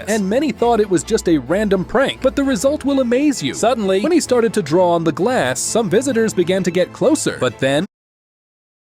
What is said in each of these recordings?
and many thought it was just a random prank, but the result will amaze you. Suddenly, when he started to draw on the glass, some visitors began to get closer, but then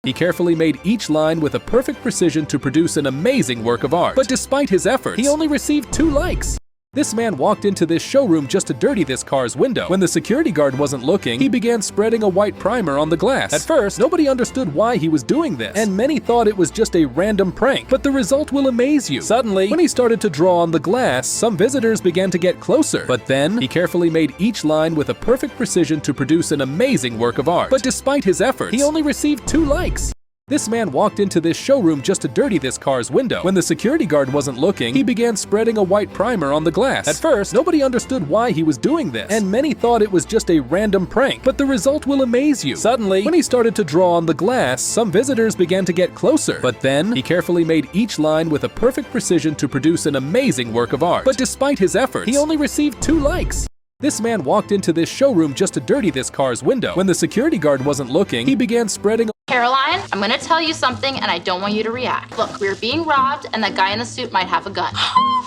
he carefully made each line with a perfect precision to produce an amazing work of art. But despite his efforts, he only received 2 likes. This man walked into this showroom just to dirty this car's window. When the security guard wasn't looking, he began spreading a white primer on the glass. At first, nobody understood why he was doing this, and many thought it was just a random prank, but the result will amaze you. Suddenly, when he started to draw on the glass, some visitors began to get closer, but then he carefully made each line with a perfect precision to produce an amazing work of art. But despite his efforts, he only received 2 likes. This man walked into this showroom just to dirty this car's window. When the security guard wasn't looking, he began spreading a white primer on the glass. At first, nobody understood why he was doing this, and many thought it was just a random prank, but the result will amaze you. Suddenly, when he started to draw on the glass, some visitors began to get closer, but then he carefully made each line with a perfect precision to produce an amazing work of art. But despite his efforts, he only received 2 likes. This man walked into this showroom just to dirty this car's window. When the security guard wasn't looking, he began spreading Caroline, I'm gonna tell you something and I don't want you to react. Look, we were being robbed and that guy in the suit might have a gun.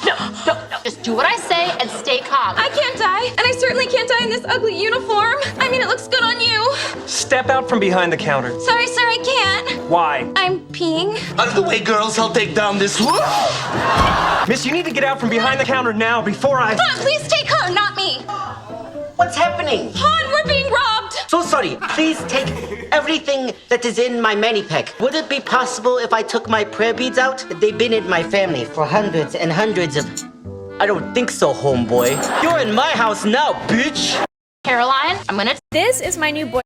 No. Just do what I say and stay calm. I can't die, and I certainly can't die in this ugly uniform. I mean, it looks good on you. Step out from behind the counter. Sorry, sir, I can't. Why? I'm peeing. Out of the way, girls, I'll take down this. Miss, you need to get out from behind the counter now before I... Please take her, not me. What's happening? Han, we're being robbed. So sorry. Please take everything that is in my money pack. Would it be possible if I took my prayer beads out? They've been in my family for hundreds and hundreds of... I don't think so, homeboy. You're in my house now, bitch. Caroline, I'm gonna... This is my new boy.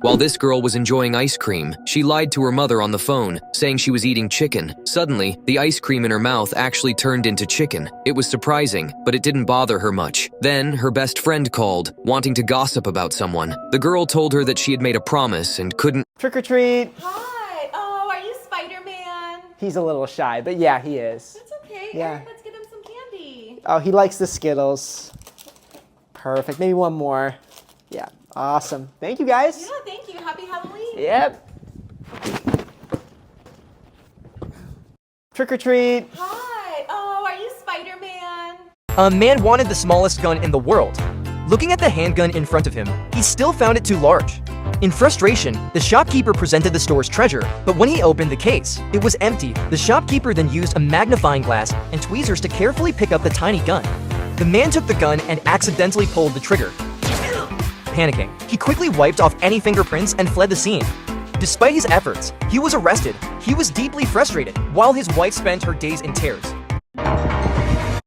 While this girl was enjoying ice cream, she lied to her mother on the phone, saying she was eating chicken. Suddenly, the ice cream in her mouth actually turned into chicken. It was surprising, but it didn't bother her much. Then, her best friend called, wanting to gossip about someone. The girl told her that she had made a promise and couldn't... Trick or treat. Hi. Oh, are you Spider-Man? He's a little shy, but yeah, he is. That's okay. Yeah. Eric, let's get him some candy. Oh, he likes the Skittles. Perfect. Maybe one more. Yeah. Awesome. Thank you, guys. Yeah, thank you. Happy Halloween. Yep. Trick or treat. Hi. Oh, are you Spider-Man? A man wanted the smallest gun in the world. Looking at the handgun in front of him, he still found it too large. In frustration, the shopkeeper presented the store's treasure, but when he opened the case, it was empty. The shopkeeper then used a magnifying glass and tweezers to carefully pick up the tiny gun. The man took the gun and accidentally pulled the trigger. Panicking, he quickly wiped off any fingerprints and fled the scene. Despite his efforts, he was arrested. He was deeply frustrated, while his wife spent her days in tears.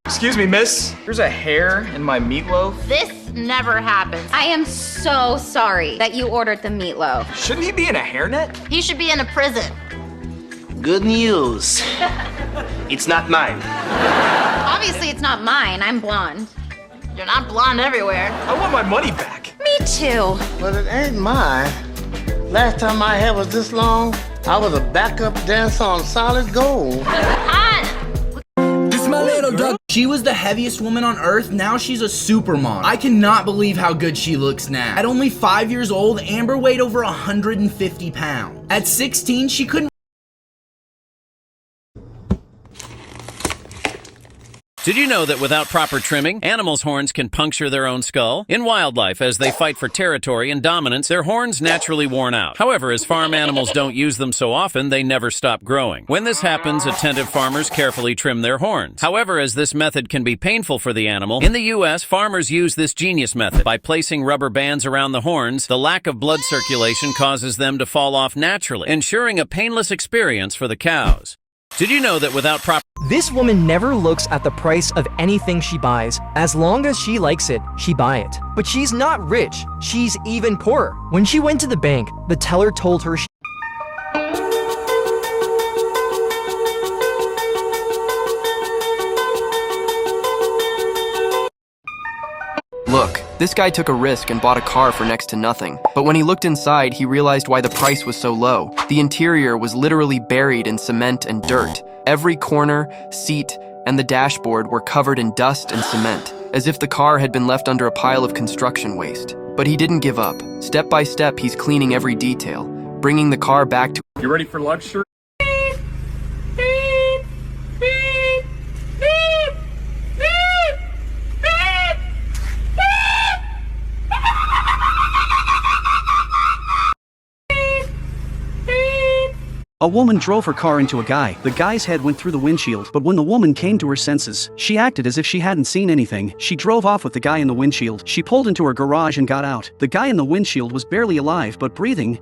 Excuse me, miss. There's a hair in my meatloaf. This never happens. I am so sorry that you ordered the meatloaf. Shouldn't he be in a hairnet? He should be in a prison. Good news. It's not mine. Obviously, it's not mine. I'm blonde. You're not blonde everywhere. I want my money back. Me too. But it ain't mine. Last time my hair was this long, I was a backup dancer on Solid Gold. This is my little dog. She was the heaviest woman on earth, now she's a supermodel. I cannot believe how good she looks now. At only 5 years old, Amber weighed over 150 pounds. At 16, she couldn't. Did you know that without proper trimming, animals' horns can puncture their own skull? In wildlife, as they fight for territory and dominance, their horns naturally worn out. However, as farm animals don't use them so often, they never stop growing. When this happens, attentive farmers carefully trim their horns. However, as this method can be painful for the animal, in the U.S., farmers use this genius method. By placing rubber bands around the horns, the lack of blood circulation causes them to fall off naturally, ensuring a painless experience for the cows. Did you know that without proper... This woman never looks at the price of anything she buys. As long as she likes it, she buy it. But she's not rich. She's even poorer. When she went to the bank, the teller told her Look, this guy took a risk and bought a car for next to nothing. But when he looked inside, he realized why the price was so low. The interior was literally buried in cement and dirt. Every corner, seat, and the dashboard were covered in dust and cement, as if the car had been left under a pile of construction waste. But he didn't give up. Step by step, he's cleaning every detail, bringing the car back to... You ready for luxury? A woman drove her car into a guy. The guy's head went through the windshield, but when the woman came to her senses, she acted as if she hadn't seen anything. She drove off with the guy in the windshield. She pulled into her garage and got out. The guy in the windshield was barely alive but breathing.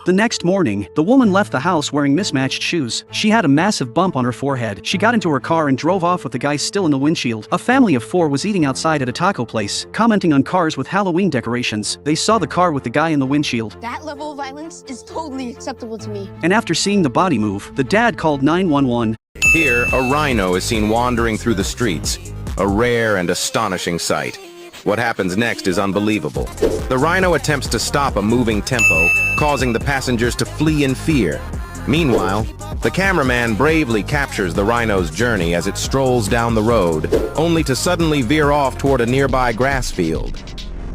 The next morning, the woman left the house wearing mismatched shoes. She had a massive bump on her forehead. She got into her car and drove off with the guy still in the windshield. A family of 4 was eating outside at a taco place, commenting on cars with Halloween decorations. They saw the car with the guy in the windshield. That level of violence is totally acceptable to me. And after seeing the body move, the dad called 911. Here, a rhino is seen wandering through the streets. A rare and astonishing sight. What happens next is unbelievable. The rhino attempts to stop a moving tempo, causing the passengers to flee in fear. Meanwhile, the cameraman bravely captures the rhino's journey as it strolls down the road, only to suddenly veer off toward a nearby grass field.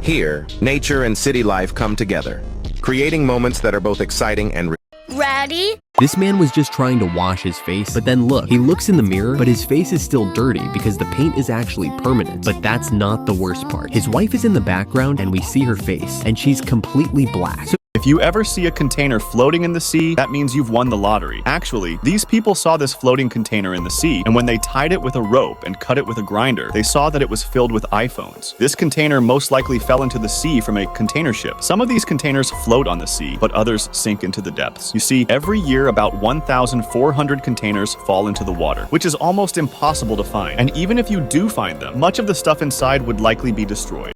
Here, nature and city life come together, creating moments that are both exciting and Ready? This man was just trying to wash his face, but then look, he looks in the mirror, but his face is still dirty because the paint is actually permanent. But that's not the worst part. His wife is in the background and we see her face, and she's completely black. If you ever see a container floating in the sea, that means you've won the lottery. Actually, these people saw this floating container in the sea, and when they tied it with a rope and cut it with a grinder, they saw that it was filled with iPhones. This container most likely fell into the sea from a container ship. Some of these containers float on the sea, but others sink into the depths. You see, every year about 1,400 containers fall into the water, which is almost impossible to find. And even if you do find them, much of the stuff inside would likely be destroyed.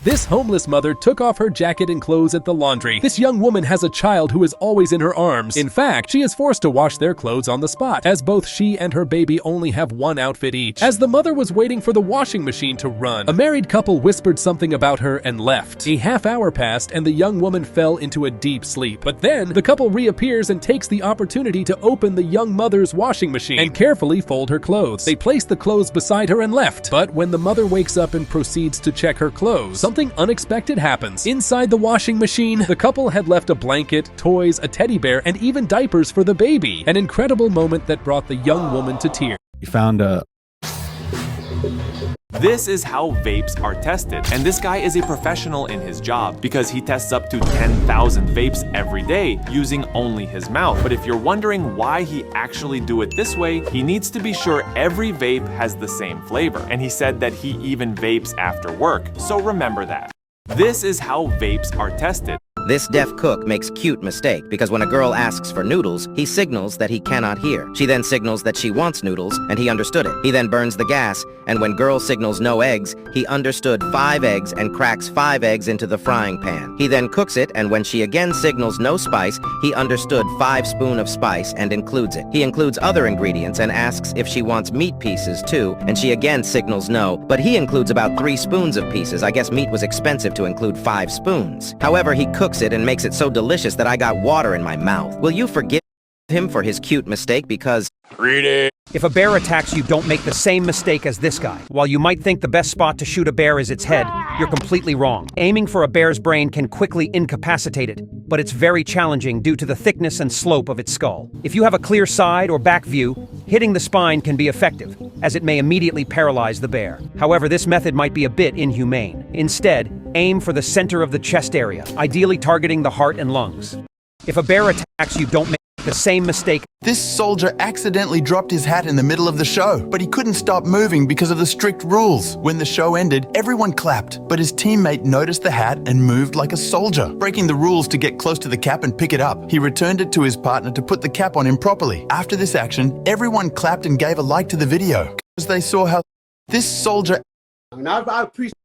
This homeless mother took off her jacket and clothes at the laundry. This young woman has a child who is always in her arms. In fact, she is forced to wash their clothes on the spot, as both she and her baby only have one outfit each. As the mother was waiting for the washing machine to run, a married couple whispered something about her and left. A half hour passed and the young woman fell into a deep sleep. But then, the couple reappears and takes the opportunity to open the young mother's washing machine and carefully fold her clothes. They place the clothes beside her and left. But when the mother wakes up and proceeds to check her clothes, something unexpected happens. Inside the washing machine, the couple had left a blanket, toys, a teddy bear, and even diapers for the baby. An incredible moment that brought the young woman to tears. You found a... This is how vapes are tested, and this guy is a professional in his job because he tests up to 10,000 vapes every day using only his mouth. But if you're wondering why he actually do it this way, he needs to be sure every vape has the same flavor. And he said that he even vapes after work, so remember that. This is how vapes are tested. This deaf cook makes cute mistake because when a girl asks for noodles, he signals that he cannot hear. She then signals that she wants noodles, and he understood it. He then burns the gas, and when girl signals no eggs, he understood 5 eggs and cracks 5 eggs into the frying pan. He then cooks it, and when she again signals no spice, he understood 5 spoons of spice and includes it. He includes other ingredients and asks if she wants meat pieces too, and she again signals no, but he includes about 3 spoons of pieces. I guess meat was expensive to include 5 spoons. However, he cooks it and makes it so delicious that I got water in my mouth. Will you forgive him for his cute mistake because... Read it. If a bear attacks you, don't make the same mistake as this guy. While you might think the best spot to shoot a bear is its head, you're completely wrong. Aiming for a bear's brain can quickly incapacitate it, but it's very challenging due to the thickness and slope of its skull. If you have a clear side or back view, hitting the spine can be effective, as it may immediately paralyze the bear. However, this method might be a bit inhumane. Instead, aim for the center of the chest area, ideally targeting the heart and lungs. If a bear attacks you, don't make the same mistake. This soldier accidentally dropped his hat in the middle of the show, but he couldn't stop moving because of the strict rules. When the show ended, everyone clapped, but his teammate noticed the hat and moved like a soldier, breaking the rules to get close to the cap and pick it up. He returned it to his partner to put the cap on him properly. After this action, everyone clapped and gave a like to the video, because they saw how this soldier...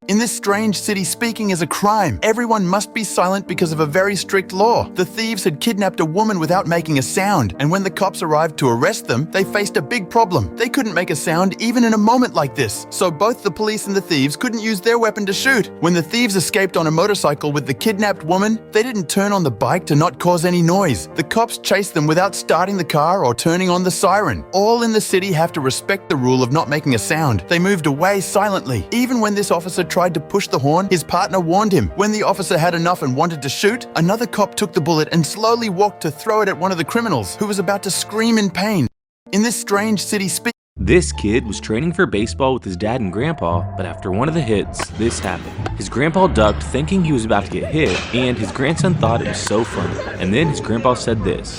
In this strange city, speaking is a crime. Everyone must be silent because of a very strict law. The thieves had kidnapped a woman without making a sound, and when the cops arrived to arrest them, they faced a big problem. They couldn't make a sound even in a moment like this, so both the police and the thieves couldn't use their weapon to shoot. When the thieves escaped on a motorcycle with the kidnapped woman, they didn't turn on the bike to not cause any noise. The cops chased them without starting the car or turning on the siren. All in the city have to respect the rule of not making a sound. They moved away silently. Even when this officer tried to push the horn, his partner warned him. When the officer had enough and wanted to shoot, another cop took the bullet and slowly walked to throw it at one of the criminals, who was about to scream in pain. In this strange city, This kid was training for baseball with his dad and grandpa, but after one of the hits, this happened. His grandpa ducked thinking he was about to get hit, and his grandson thought it was so funny. And then his grandpa said this.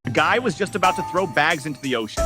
The guy was just about to throw bags into the ocean.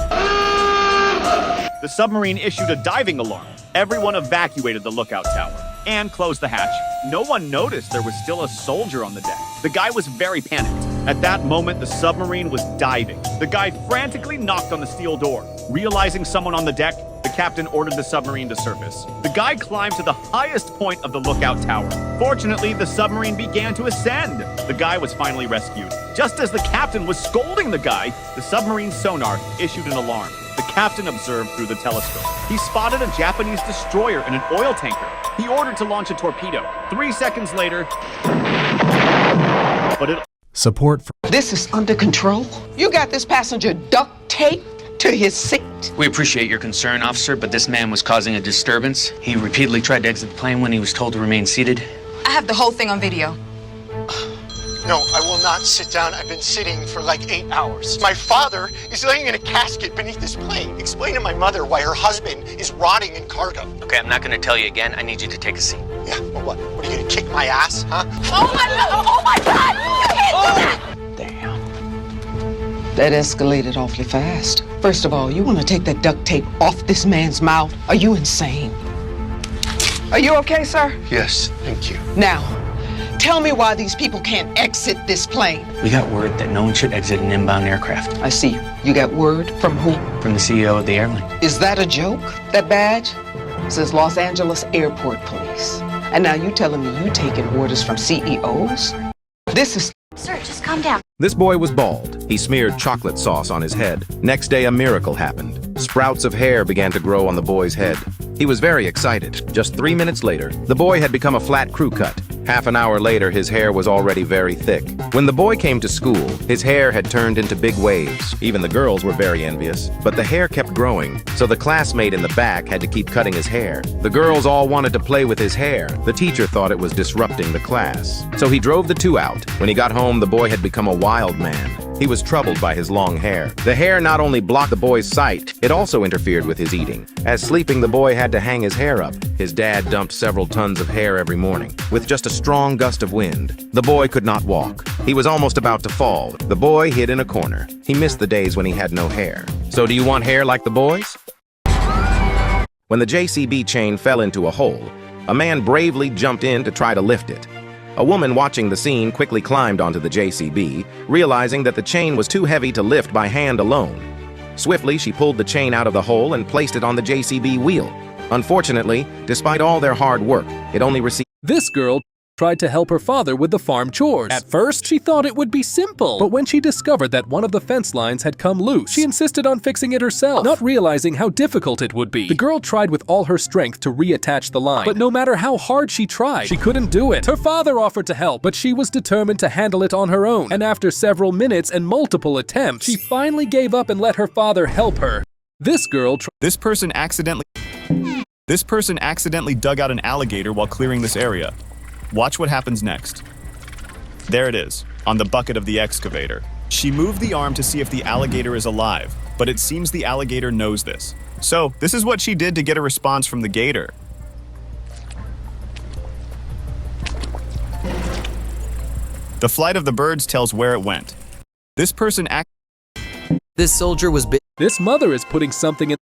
The submarine issued a diving alarm. Everyone evacuated the lookout tower and closed the hatch. No one noticed there was still a soldier on the deck. The guy was very panicked. At that moment, the submarine was diving. The guy frantically knocked on the steel door. Realizing someone on the deck, the captain ordered the submarine to surface. The guy climbed to the highest point of the lookout tower. Fortunately, the submarine began to ascend. The guy was finally rescued. Just as the captain was scolding the guy, the submarine sonar issued an alarm. The captain observed through the telescope. He spotted a Japanese destroyer and an oil tanker. He ordered to launch a torpedo. 3 seconds later, but it... Support for... This is under control. You got this passenger duct taped to his seat. We appreciate your concern, officer, but this man was causing a disturbance. He repeatedly tried to exit the plane when he was told to remain seated. I have the whole thing on video. No, I will not sit down. I've been sitting for like 8 hours. My father is laying in a casket beneath this plane. Explain to my mother why her husband is rotting in cargo. Okay, I'm not going to tell you again. I need you to take a seat. Yeah, well, what? What, are you going to kick my ass, huh? Oh my God! Oh my God! You can't do that! Damn. That escalated awfully fast. First of all, you want to take that duct tape off this man's mouth? Are you insane? Are you okay, sir? Yes, thank you. Now, tell me why these people can't exit this plane. We got word that no one should exit an inbound aircraft. I see. You got word from who? From the CEO of the airline. Is that a joke? That badge says Los Angeles Airport Police. And now you telling me you taking orders from CEOs? This is... Sir, just calm down. This boy was bald. He smeared chocolate sauce on his head. Next day, a miracle happened. Sprouts of hair began to grow on the boy's head. He was very excited. Just 3 minutes later, the boy had become a flat crew cut. Half an hour later, his hair was already very thick. When the boy came to school, his hair had turned into big waves. Even the girls were very envious. But the hair kept growing, so the classmate in the back had to keep cutting his hair. The girls all wanted to play with his hair. The teacher thought it was disrupting the class. So he drove the two out. When he got home, the boy had become a wild man. He was troubled by his long hair. The hair not only blocked the boy's sight, it also interfered with his eating. As sleeping, the boy had to hang his hair up. His dad dumped several tons of hair every morning. With just a strong gust of wind, the boy could not walk. He was almost about to fall. The boy hid in a corner. He missed the days when he had no hair. So do you want hair like the boys? When the JCB chain fell into a hole, a man bravely jumped in to try to lift it. A woman watching the scene quickly climbed onto the JCB, realizing that the chain was too heavy to lift by hand alone. Swiftly, she pulled the chain out of the hole and placed it on the JCB wheel. Unfortunately, despite all their hard work, it only received... This girl tried to help her father with the farm chores. At first, she thought it would be simple, but when she discovered that one of the fence lines had come loose, she insisted on fixing it herself, not realizing how difficult it would be. The girl tried with all her strength to reattach the line, but no matter how hard she tried, she couldn't do it. Her father offered to help, but she was determined to handle it on her own, and after several minutes and multiple attempts, she finally gave up and let her father help her. This person accidentally dug out an alligator while clearing this area. Watch what happens next. There it is, on the bucket of the excavator. She moved the arm to see if the alligator is alive, but it seems the alligator knows this. So, this is what she did to get a response from the gator. The flight of the birds tells where it went. This soldier was bit. This mother is putting something in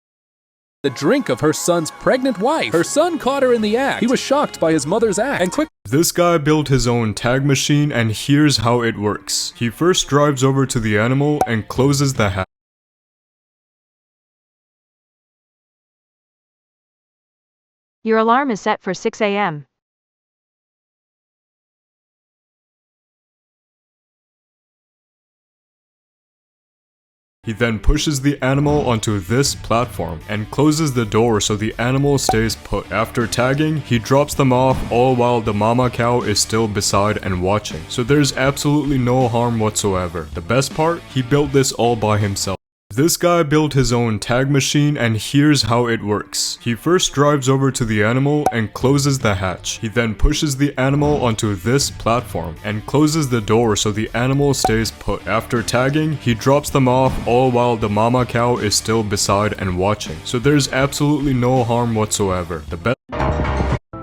the drink of her son's pregnant wife. Her son caught her in the act. He was shocked by his mother's act and This guy built his own tag machine, and here's how it works. He first drives over to the animal and closes the hatch. Your alarm is set for 6 a.m. He then pushes the animal onto this platform and closes the door so the animal stays put. After tagging, he drops them off all while the mama cow is still beside and watching. So there's absolutely no harm whatsoever. The best part, he built this all by himself. This guy built his own tag machine, and here's how it works. He first drives over to the animal and closes the hatch. He then pushes the animal onto this platform and closes the door so the animal stays put. After tagging, he drops them off, all while the mama cow is still beside and watching. So there's absolutely no harm whatsoever.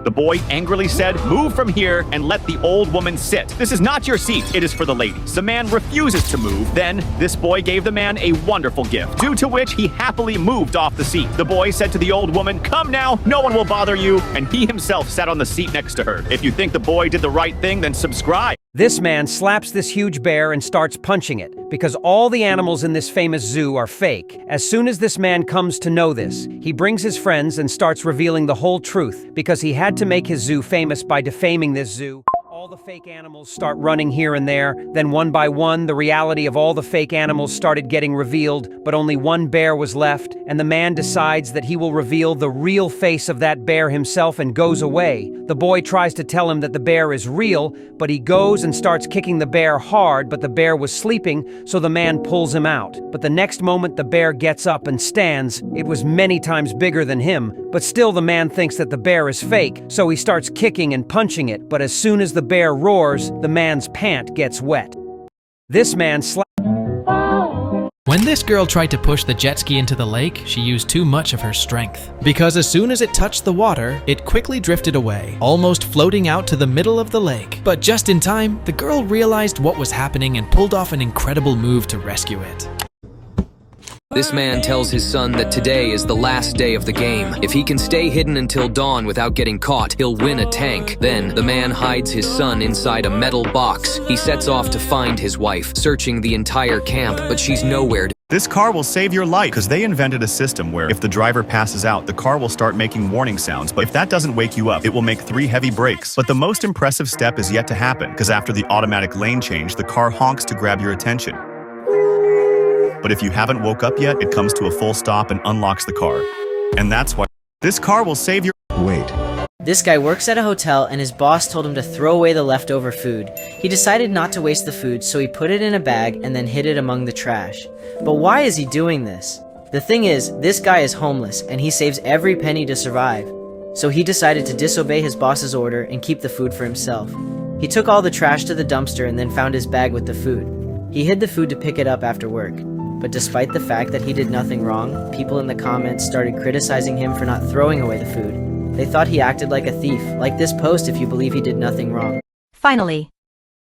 The boy angrily said, "Move from here and let the old woman sit. This is not your seat, it is for the ladies." The man refuses to move. Then, this boy gave the man a wonderful gift, due to which he happily moved off the seat. The boy said to the old woman, "Come now, no one will bother you," and he himself sat on the seat next to her. If you think the boy did the right thing, then subscribe. This man slaps this huge bear and starts punching it, because all the animals in this famous zoo are fake. As soon as this man comes to know this, he brings his friends and starts revealing the whole truth, because he had to make his zoo famous by defaming this zoo. All the fake animals start running here and there, then one by one, the reality of all the fake animals started getting revealed, but only one bear was left, and the man decides that he will reveal the real face of that bear himself and goes away. The boy tries to tell him that the bear is real, but he goes and starts kicking the bear hard, but the bear was sleeping, so the man pulls him out. But the next moment the bear gets up and stands. It was many times bigger than him, but still the man thinks that the bear is fake, so he starts kicking and punching it, but as soon as the bear roars, the man's pant gets wet. This man When this girl tried to push the jet ski into the lake, she used too much of her strength. Because as soon as it touched the water, it quickly drifted away, almost floating out to the middle of the lake. But just in time, the girl realized what was happening and pulled off an incredible move to rescue it. This man tells his son that today is the last day of the game. If he can stay hidden until dawn without getting caught, he'll win a tank. Then, the man hides his son inside a metal box. He sets off to find his wife, searching the entire camp, but she's nowhere. This car will save your life, because they invented a system where if the driver passes out, the car will start making warning sounds, but if that doesn't wake you up, it will make 3 heavy brakes. But the most impressive step is yet to happen, because after the automatic lane change, the car honks to grab your attention. But if you haven't woke up yet, it comes to a full stop and unlocks the car. And that's why this car will save your— Wait. This guy works at a hotel and his boss told him to throw away the leftover food. He decided not to waste the food, so he put it in a bag and then hid it among the trash. But why is he doing this? The thing is, this guy is homeless and he saves every penny to survive. So he decided to disobey his boss's order and keep the food for himself. He took all the trash to the dumpster and then found his bag with the food. He hid the food to pick it up after work. But despite the fact that he did nothing wrong, people in the comments started criticizing him for not throwing away the food. They thought he acted like a thief. Like this post if you believe he did nothing wrong. Finally.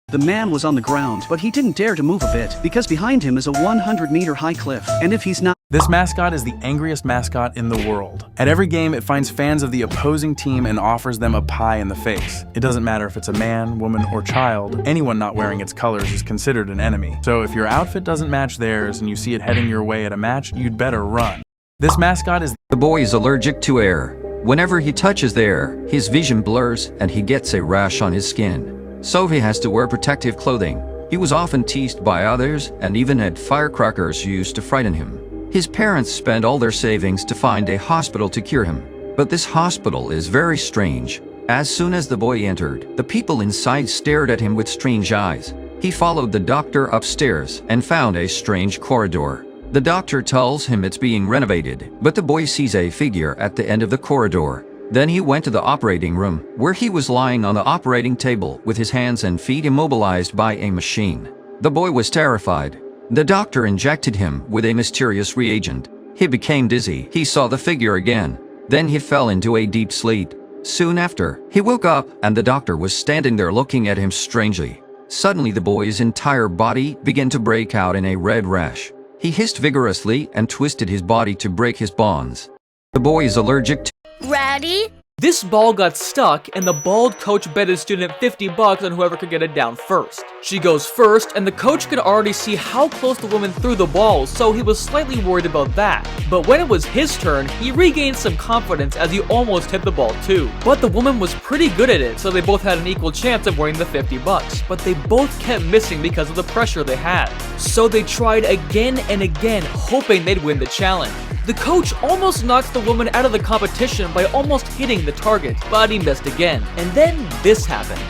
The man was on the ground, but he didn't dare to move a bit, because behind him is a 100-meter high cliff, and if he's not— This mascot is the angriest mascot in the world. At every game, it finds fans of the opposing team and offers them a pie in the face. It doesn't matter if it's a man, woman, or child, anyone not wearing its colors is considered an enemy. So if your outfit doesn't match theirs and you see it heading your way at a match, you'd better run. This mascot is— The boy is allergic to air. Whenever he touches the air, his vision blurs and he gets a rash on his skin. So he has to wear protective clothing. He was often teased by others and even had firecrackers used to frighten him. His parents spent all their savings to find a hospital to cure him. But this hospital is very strange. As soon as the boy entered, the people inside stared at him with strange eyes. He followed the doctor upstairs and found a strange corridor. The doctor tells him it's being renovated, but the boy sees a figure at the end of the corridor. Then he went to the operating room, where he was lying on the operating table with his hands and feet immobilized by a machine. The boy was terrified. The doctor injected him with a mysterious reagent. He became dizzy. He saw the figure again. Then he fell into a deep sleep. Soon after, he woke up and the doctor was standing there looking at him strangely. Suddenly the boy's entire body began to break out in a red rash. He hissed vigorously and twisted his body to break his bonds. The boy is allergic to— Ready? This ball got stuck, and the bald coach bet his student $50 on whoever could get it down first. She goes first, and the coach could already see how close the woman threw the ball, so he was slightly worried about that. But when it was his turn, he regained some confidence as he almost hit the ball too. But the woman was pretty good at it, so they both had an equal chance of winning the $50. But they both kept missing because of the pressure they had. So they tried again and again, hoping they'd win the challenge. The coach almost knocks the woman out of the competition by almost hitting the target, but he missed again. And then this happened.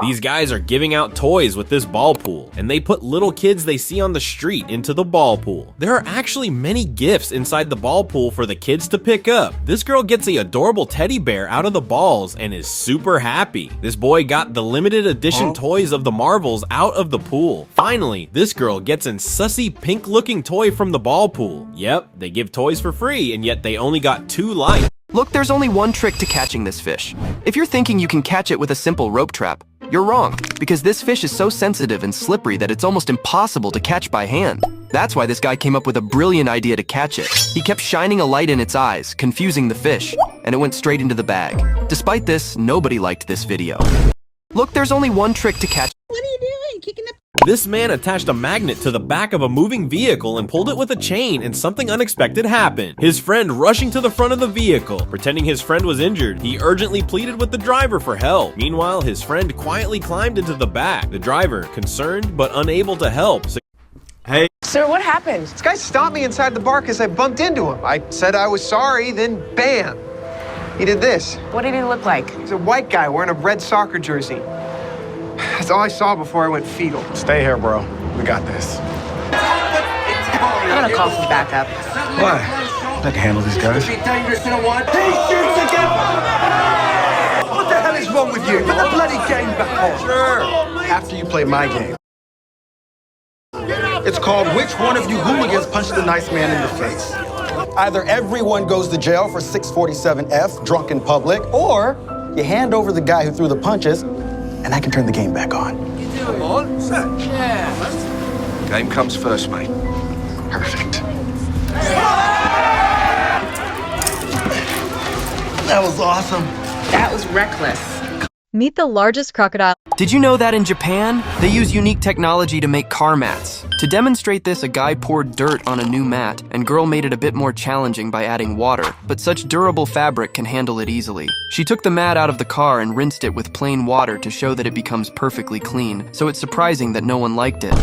These guys are giving out toys with this ball pool, and they put little kids they see on the street into the ball pool. There are actually many gifts inside the ball pool for the kids to pick up. This girl gets an adorable teddy bear out of the balls and is super happy. This boy got the limited edition toys of the Marvels out of the pool. Finally, this girl gets an sussy pink looking toy from the ball pool. Yep, they give toys for free, and yet they only got 2 likes. Look, there's only one trick to catching this fish. If you're thinking you can catch it with a simple rope trap, you're wrong, because this fish is so sensitive and slippery that it's almost impossible to catch by hand. That's why this guy came up with a brilliant idea to catch it. He kept shining a light in its eyes, confusing the fish, and it went straight into the bag. Despite this, nobody liked this video. Look, there's only one trick to catch. What are you doing? Kicking the... This man attached a magnet to the back of a moving vehicle and pulled it with a chain, and something unexpected happened. His friend rushing to the front of the vehicle. Pretending his friend was injured, he urgently pleaded with the driver for help. Meanwhile, his friend quietly climbed into the back. The driver, concerned but unable to help. Hey. Sir, what happened? This guy stopped me inside the bar because I bumped into him. I said I was sorry, then bam. He did this. What did he look like? He's a white guy wearing a red soccer jersey. That's all I saw before I went fetal. Stay here, bro. We got this. I'm gonna call for backup. Why? I can handle these guys. What the hell is wrong with you? Put the bloody game back on. Sure. After you play my game. It's called Which One of You Hooligans Punched the Nice Man in the Face. Either everyone goes to jail for 647F, drunk in public, or you hand over the guy who threw the punches, and I can turn the game back on. Come on. Yeah. Game comes first, mate. Perfect. That was awesome. That was reckless. Meet the largest crocodile. Did you know that in Japan, they use unique technology to make car mats? To demonstrate this, a guy poured dirt on a new mat, and girl made it a bit more challenging by adding water, but such durable fabric can handle it easily. She took the mat out of the car and rinsed it with plain water to show that it becomes perfectly clean, so it's surprising that no one liked it.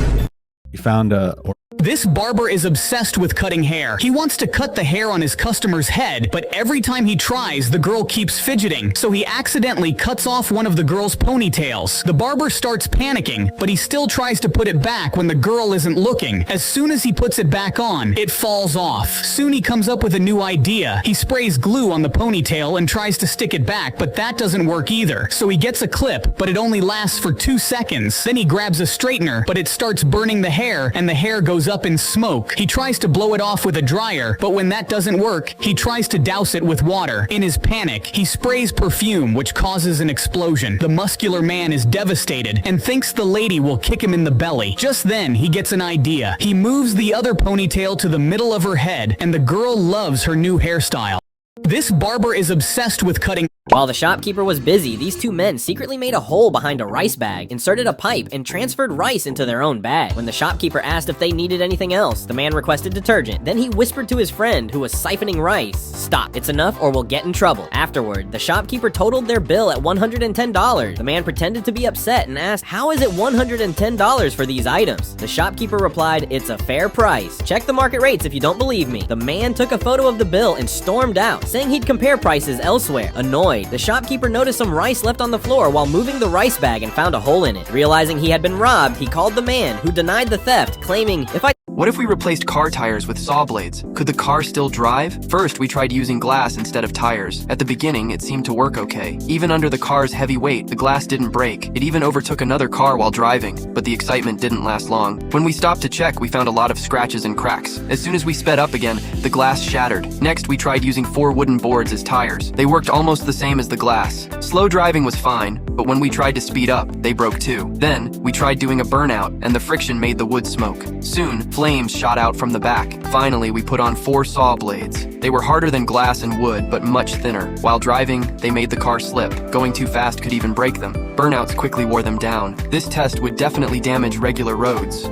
You found a... This barber is obsessed with cutting hair. He wants to cut the hair on his customer's head, but every time he tries, the girl keeps fidgeting, so he accidentally cuts off one of the girl's ponytails. The barber starts panicking, but he still tries to put it back when the girl isn't looking. As soon as he puts it back on, it falls off. Soon he comes up with a new idea. He sprays glue on the ponytail and tries to stick it back, but that doesn't work either. So he gets a clip, but it only lasts for 2 seconds. Then he grabs a straightener, but it starts burning the hair, and the hair goes up in smoke. He tries to blow it off with a dryer, but when that doesn't work, he tries to douse it with water. In his panic, he sprays perfume, which causes an explosion. The muscular man is devastated and thinks the lady will kick him in the belly. Just then, he gets an idea. He moves the other ponytail to the middle of her head, and the girl loves her new hairstyle. This barber is obsessed with cutting. While the shopkeeper was busy, these 2 men secretly made a hole behind a rice bag, inserted a pipe, and transferred rice into their own bag. When the shopkeeper asked if they needed anything else, the man requested detergent. Then he whispered to his friend, who was siphoning rice, "Stop, it's enough or we'll get in trouble." Afterward, the shopkeeper totaled their bill at $110. The man pretended to be upset and asked, "How is it $110 for these items?" The shopkeeper replied, "It's a fair price. Check the market rates if you don't believe me." The man took a photo of the bill and stormed out, saying he'd compare prices elsewhere. Annoyed, the shopkeeper noticed some rice left on the floor while moving the rice bag and found a hole in it. Realizing he had been robbed, he called the man, who denied the theft, claiming, What if we replaced car tires with saw blades? Could the car still drive? First, we tried using glass instead of tires. At the beginning, it seemed to work okay. Even under the car's heavy weight, the glass didn't break. It even overtook another car while driving, but the excitement didn't last long. When we stopped to check, we found a lot of scratches and cracks. As soon as we sped up again, the glass shattered. Next, we tried using 4 wooden boards as tires. They worked almost the same as the glass. Slow driving was fine, but when we tried to speed up, they broke too. Then, we tried doing a burnout, and the friction made the wood smoke. Soon, flames shot out from the back. Finally, we put on 4 saw blades. They were harder than glass and wood, but much thinner. While driving, they made the car slip. Going too fast could even break them. Burnouts quickly wore them down. This test would definitely damage regular roads.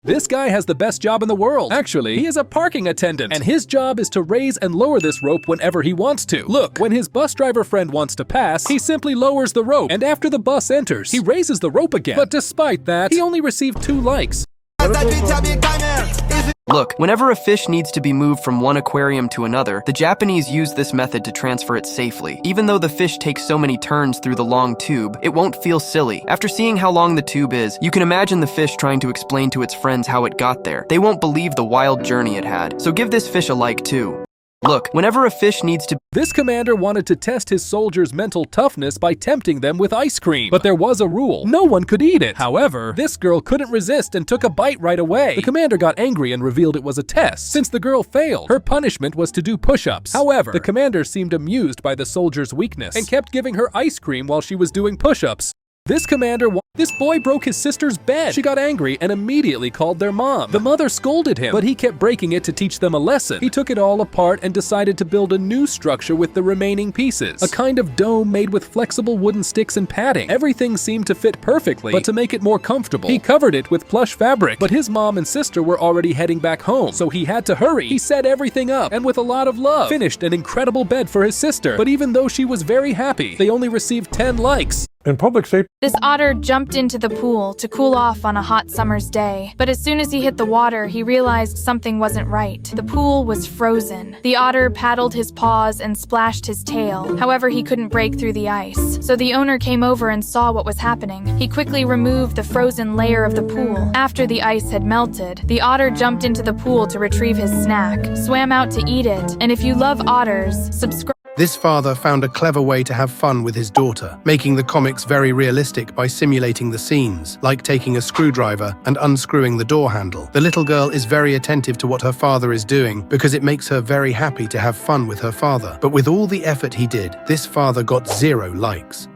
This guy has the best job in the world. Actually, he is a parking attendant, and his job is to raise and lower this rope whenever he wants to. Look, when his bus driver friend wants to pass, he simply lowers the rope, and after the bus enters, he raises the rope again. But despite that, he only received 2 likes. Look, whenever a fish needs to be moved from one aquarium to another, the Japanese use this method to transfer it safely. Even though the fish takes so many turns through the long tube, it won't feel silly. After seeing how long the tube is, you can imagine the fish trying to explain to its friends how it got there. They won't believe the wild journey it had, so give this fish a like too. Look, whenever a fish needs to... This commander wanted to test his soldiers' mental toughness by tempting them with ice cream. But there was a rule. No one could eat it. However, this girl couldn't resist and took a bite right away. The commander got angry and revealed it was a test. Since the girl failed, her punishment was to do push-ups. However, the commander seemed amused by the soldier's weakness and kept giving her ice cream while she was doing push-ups. This boy broke his sister's bed. She got angry and immediately called their mom. The mother scolded him, but he kept breaking it to teach them a lesson. He took it all apart and decided to build a new structure with the remaining pieces. A kind of dome made with flexible wooden sticks and padding. Everything seemed to fit perfectly, but to make it more comfortable, he covered it with plush fabric. But his mom and sister were already heading back home, so he had to hurry. He set everything up, and with a lot of love, finished an incredible bed for his sister. But even though she was very happy, they only received 10 likes. In public safety. This otter jumped into the pool to cool off on a hot summer's day. But as soon as he hit the water, he realized something wasn't right. The pool was frozen. The otter paddled his paws and splashed his tail. However, he couldn't break through the ice. So the owner came over and saw what was happening. He quickly removed the frozen layer of the pool. After the ice had melted, the otter jumped into the pool to retrieve his snack, swam out to eat it, and if you love otters, subscribe. This father found a clever way to have fun with his daughter, making the comics very realistic by simulating the scenes, like taking a screwdriver and unscrewing the door handle. The little girl is very attentive to what her father is doing because it makes her very happy to have fun with her father. But with all the effort he did, this father got 0 likes.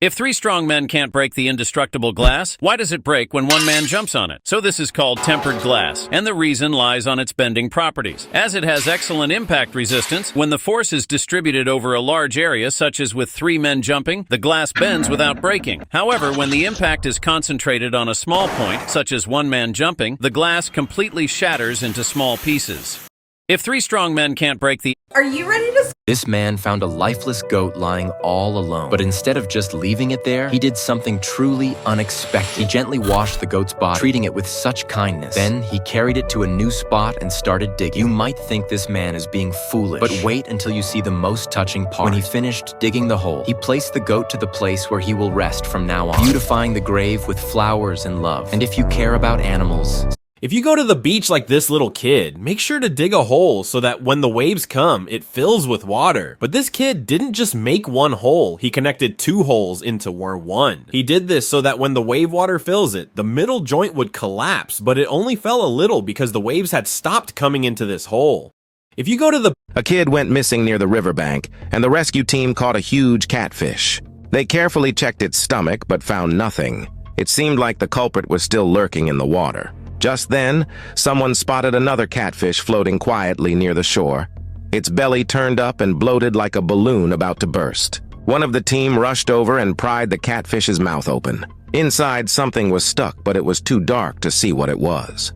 If 3 strong men can't break the indestructible glass, why does it break when one man jumps on it? So this is called tempered glass, and the reason lies on its bending properties. As it has excellent impact resistance, when the force is distributed over a large area, such as with 3 men jumping, the glass bends without breaking. However, when the impact is concentrated on a small point, such as one man jumping, the glass completely shatters into small pieces. If 3 strong men can't break the... Are you ready to... This man found a lifeless goat lying all alone. But instead of just leaving it there, he did something truly unexpected. He gently washed the goat's body, treating it with such kindness. Then he carried it to a new spot and started digging. You might think this man is being foolish, but wait until you see the most touching part. When he finished digging the hole, he placed the goat to the place where he will rest from now on, beautifying the grave with flowers and love. And if you care about animals... If you go to the beach like this little kid, make sure to dig a hole so that when the waves come, it fills with water. But this kid didn't just make one hole, he connected 2 holes into one. He did this so that when the wave water fills it, the middle joint would collapse, but it only fell a little because the waves had stopped coming into this hole. If you go to the... A kid went missing near the riverbank, and the rescue team caught a huge catfish. They carefully checked its stomach, but found nothing. It seemed like the culprit was still lurking in the water. Just then, someone spotted another catfish floating quietly near the shore. Its belly turned up and bloated like a balloon about to burst. One of the team rushed over and pried the catfish's mouth open. Inside, something was stuck, but it was too dark to see what it was.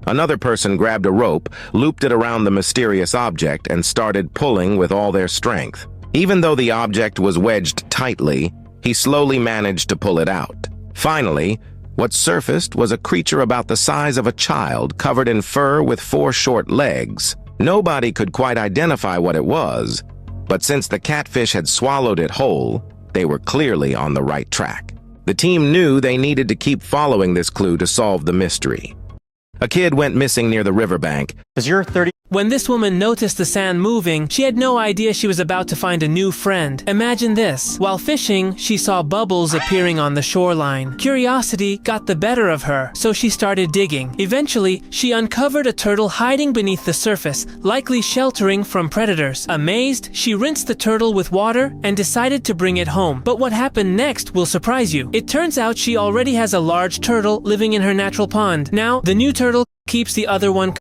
Another person grabbed a rope, looped it around the mysterious object, and started pulling with all their strength. Even though the object was wedged tightly, he slowly managed to pull it out. Finally, what surfaced was a creature about the size of a child, covered in fur with 4 short legs. Nobody could quite identify what it was, but since the catfish had swallowed it whole, they were clearly on the right track. The team knew they needed to keep following this clue to solve the mystery. A kid went missing near the riverbank. When this woman noticed the sand moving, she had no idea she was about to find a new friend. Imagine this. While fishing, she saw bubbles appearing on the shoreline. Curiosity got the better of her, so she started digging. Eventually, she uncovered a turtle hiding beneath the surface, likely sheltering from predators. Amazed, she rinsed the turtle with water and decided to bring it home. But what happened next will surprise you. It turns out she already has a large turtle living in her natural pond. Now, the new turtle keeps the other one.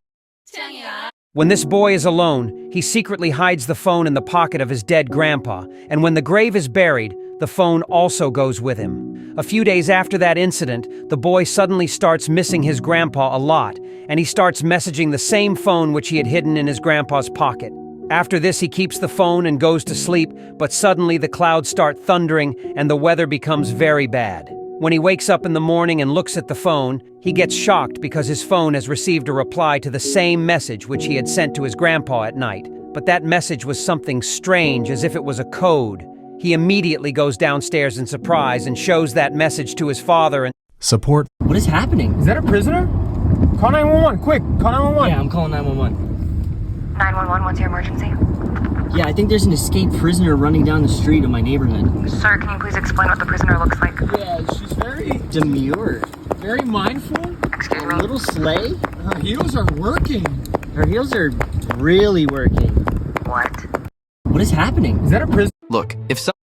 When this boy is alone, he secretly hides the phone in the pocket of his dead grandpa, and when the grave is buried, the phone also goes with him. A few days after that incident, the boy suddenly starts missing his grandpa a lot, and he starts messaging the same phone which he had hidden in his grandpa's pocket. After this, he keeps the phone and goes to sleep, but suddenly the clouds start thundering and the weather becomes very bad. When he wakes up in the morning and looks at the phone, he gets shocked because his phone has received a reply to the same message which he had sent to his grandpa at night. But that message was something strange, as if it was a code. He immediately goes downstairs in surprise and shows that message to his father and support. What is happening? Is that a prisoner? Call 911, quick, call 911. Yeah, I'm calling 911. 911, what's your emergency? Yeah, I think there's an escaped prisoner running down the street of my neighborhood. Sir, can you please explain what the prisoner looks like? Yeah, she's very demure. Very mindful. Excuse me? A little sleigh. Her heels are working. Her heels are really working. What? What is happening? Is that a prisoner? Look,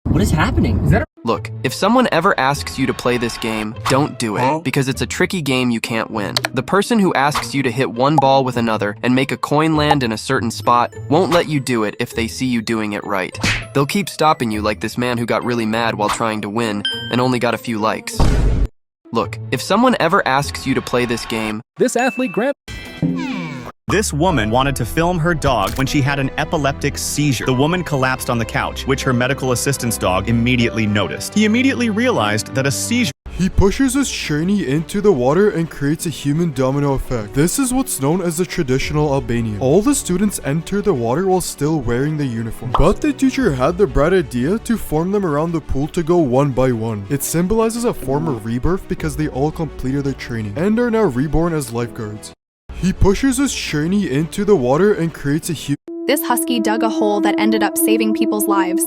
What is happening? Is that a Look, if someone ever asks you to play this game, don't do it, because it's a tricky game you can't win. The person who asks you to hit one ball with another and make a coin land in a certain spot won't let you do it if they see you doing it right. They'll keep stopping you, like this man who got really mad while trying to win and only got a few likes. Look, if someone ever asks you to play this game, This athlete This woman wanted to film her dog when she had an epileptic seizure. The woman collapsed on the couch, which her medical assistant's dog immediately noticed. He immediately realized that a seizure. He pushes his shiny into the water and creates a human domino effect. This is what's known as the traditional Albanian. All the students enter the water while still wearing the uniform. But the teacher had the bright idea to form them around the pool to go one by one. It symbolizes a form of rebirth because they all completed their training and are now reborn as lifeguards. He pushes his shiny into the water and creates a huge. This husky dug a hole that ended up saving people's lives.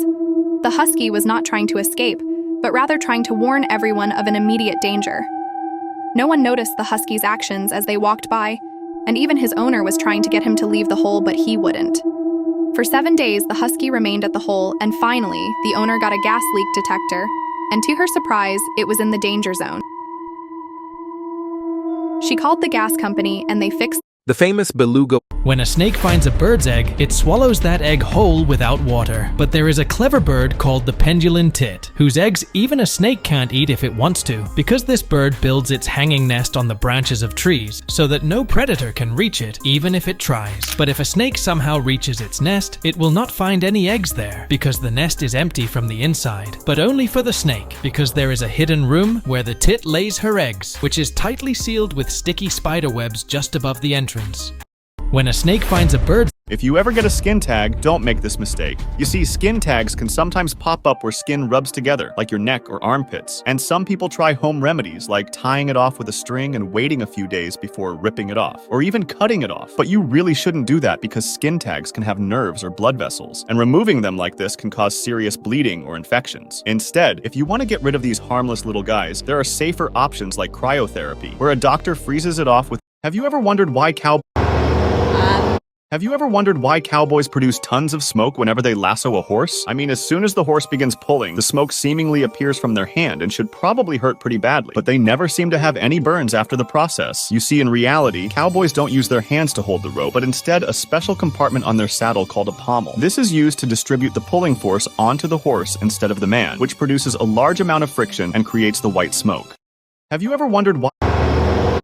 The husky was not trying to escape, but rather trying to warn everyone of an immediate danger. No one noticed the husky's actions as they walked by, and even his owner was trying to get him to leave the hole, but he wouldn't. For 7 days, the husky remained at the hole, and finally, the owner got a gas leak detector, and to her surprise, it was in the danger zone. She called the gas company, and they fixed the famous beluga. When a snake finds a bird's egg, it swallows that egg whole without water. But there is a clever bird called the pendulin tit, whose eggs even a snake can't eat if it wants to, because this bird builds its hanging nest on the branches of trees so that no predator can reach it, even if it tries. But if a snake somehow reaches its nest, it will not find any eggs there, because the nest is empty from the inside. But only for the snake, because there is a hidden room where the tit lays her eggs, which is tightly sealed with sticky spider webs just above the entrance. When a snake finds a bird. If you ever get a skin tag, don't make this mistake. You see, skin tags can sometimes pop up where skin rubs together, like your neck or armpits. And some people try home remedies, like tying it off with a string and waiting a few days before ripping it off, or even cutting it off. But you really shouldn't do that because skin tags can have nerves or blood vessels, and removing them like this can cause serious bleeding or infections. Instead, if you want to get rid of these harmless little guys, there are safer options like cryotherapy, where a doctor freezes it off with. Have you ever wondered why cowboys produce tons of smoke whenever they lasso a horse? I mean, as soon as the horse begins pulling, the smoke seemingly appears from their hand and should probably hurt pretty badly, but they never seem to have any burns after the process. You see, in reality, cowboys don't use their hands to hold the rope, but instead a special compartment on their saddle called a pommel. This is used to distribute the pulling force onto the horse instead of the man, which produces a large amount of friction and creates the white smoke. Have you ever wondered why?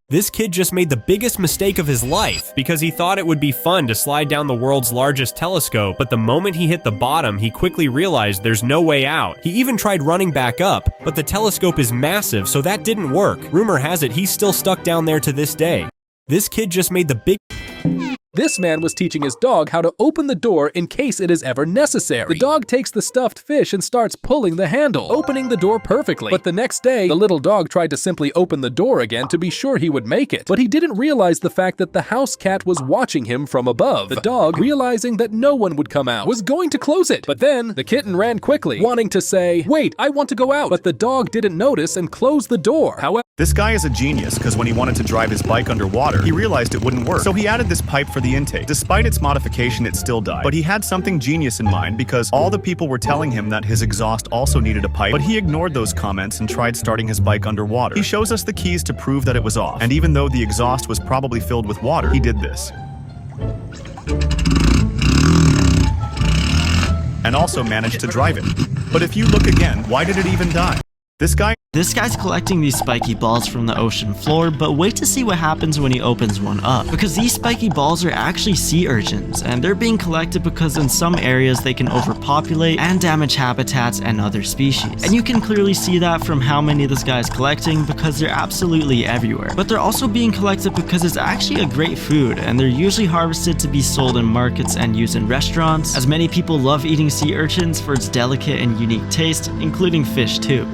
This kid just made the biggest mistake of his life because he thought it would be fun to slide down the world's largest telescope, but the moment he hit the bottom, he quickly realized there's no way out. He even tried running back up, but the telescope is massive, so that didn't work. Rumor has it he's still stuck down there to this day. This kid just made the big... This man was teaching his dog how to open the door in case it is ever necessary. The dog takes the stuffed fish and starts pulling the handle, opening the door perfectly. But the next day, the little dog tried to simply open the door again to be sure he would make it. But he didn't realize the fact that the house cat was watching him from above. The dog, realizing that no one would come out, was going to close it. But then, the kitten ran quickly, wanting to say, "Wait, I want to go out." But the dog didn't notice and closed the door. However, this guy is a genius because when he wanted to drive his bike underwater, he realized it wouldn't work. So he added this pipe for the intake. Despite its modification, it still died. But he had something genius in mind because all the people were telling him that his exhaust also needed a pipe, but he ignored those comments and tried starting his bike underwater. He shows us the keys to prove that it was off. And even though the exhaust was probably filled with water, he did this. And also managed to drive it. But if you look again, why did it even die? This guy... This guy's collecting these spiky balls from the ocean floor, but wait to see what happens when he opens one up. Because these spiky balls are actually sea urchins, and they're being collected because in some areas they can overpopulate and damage habitats and other species. And you can clearly see that from how many this guy's collecting, because they're absolutely everywhere. But they're also being collected because it's actually a great food, and they're usually harvested to be sold in markets and used in restaurants, as many people love eating sea urchins for its delicate and unique taste, including fish too.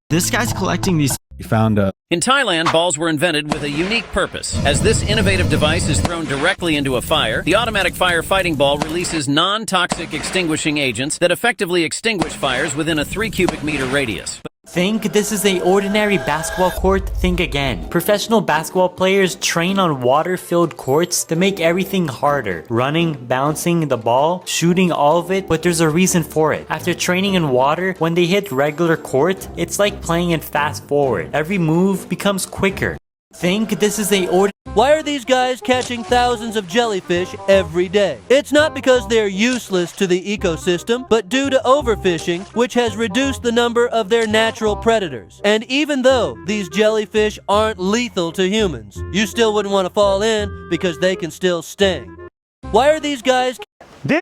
This guy's collecting these. We found In Thailand, balls were invented with a unique purpose. As this innovative device is thrown directly into a fire, the automatic firefighting ball releases non-toxic extinguishing agents that effectively extinguish fires within a 3 cubic meter radius. Think this is a ordinary basketball court? Think again. Professional basketball players train on water-filled courts to make everything harder. Running, bouncing the ball, shooting all of it, but there's a reason for it. After training in water, when they hit regular court, it's like playing it fast forward. Every move becomes quicker. Think this is a ordinary. Why are these guys catching thousands of jellyfish every day? It's not because they're useless to the ecosystem, but due to overfishing, which has reduced the number of their natural predators. And even though these jellyfish aren't lethal to humans, you still wouldn't want to fall in because they can still sting. Why are these guys...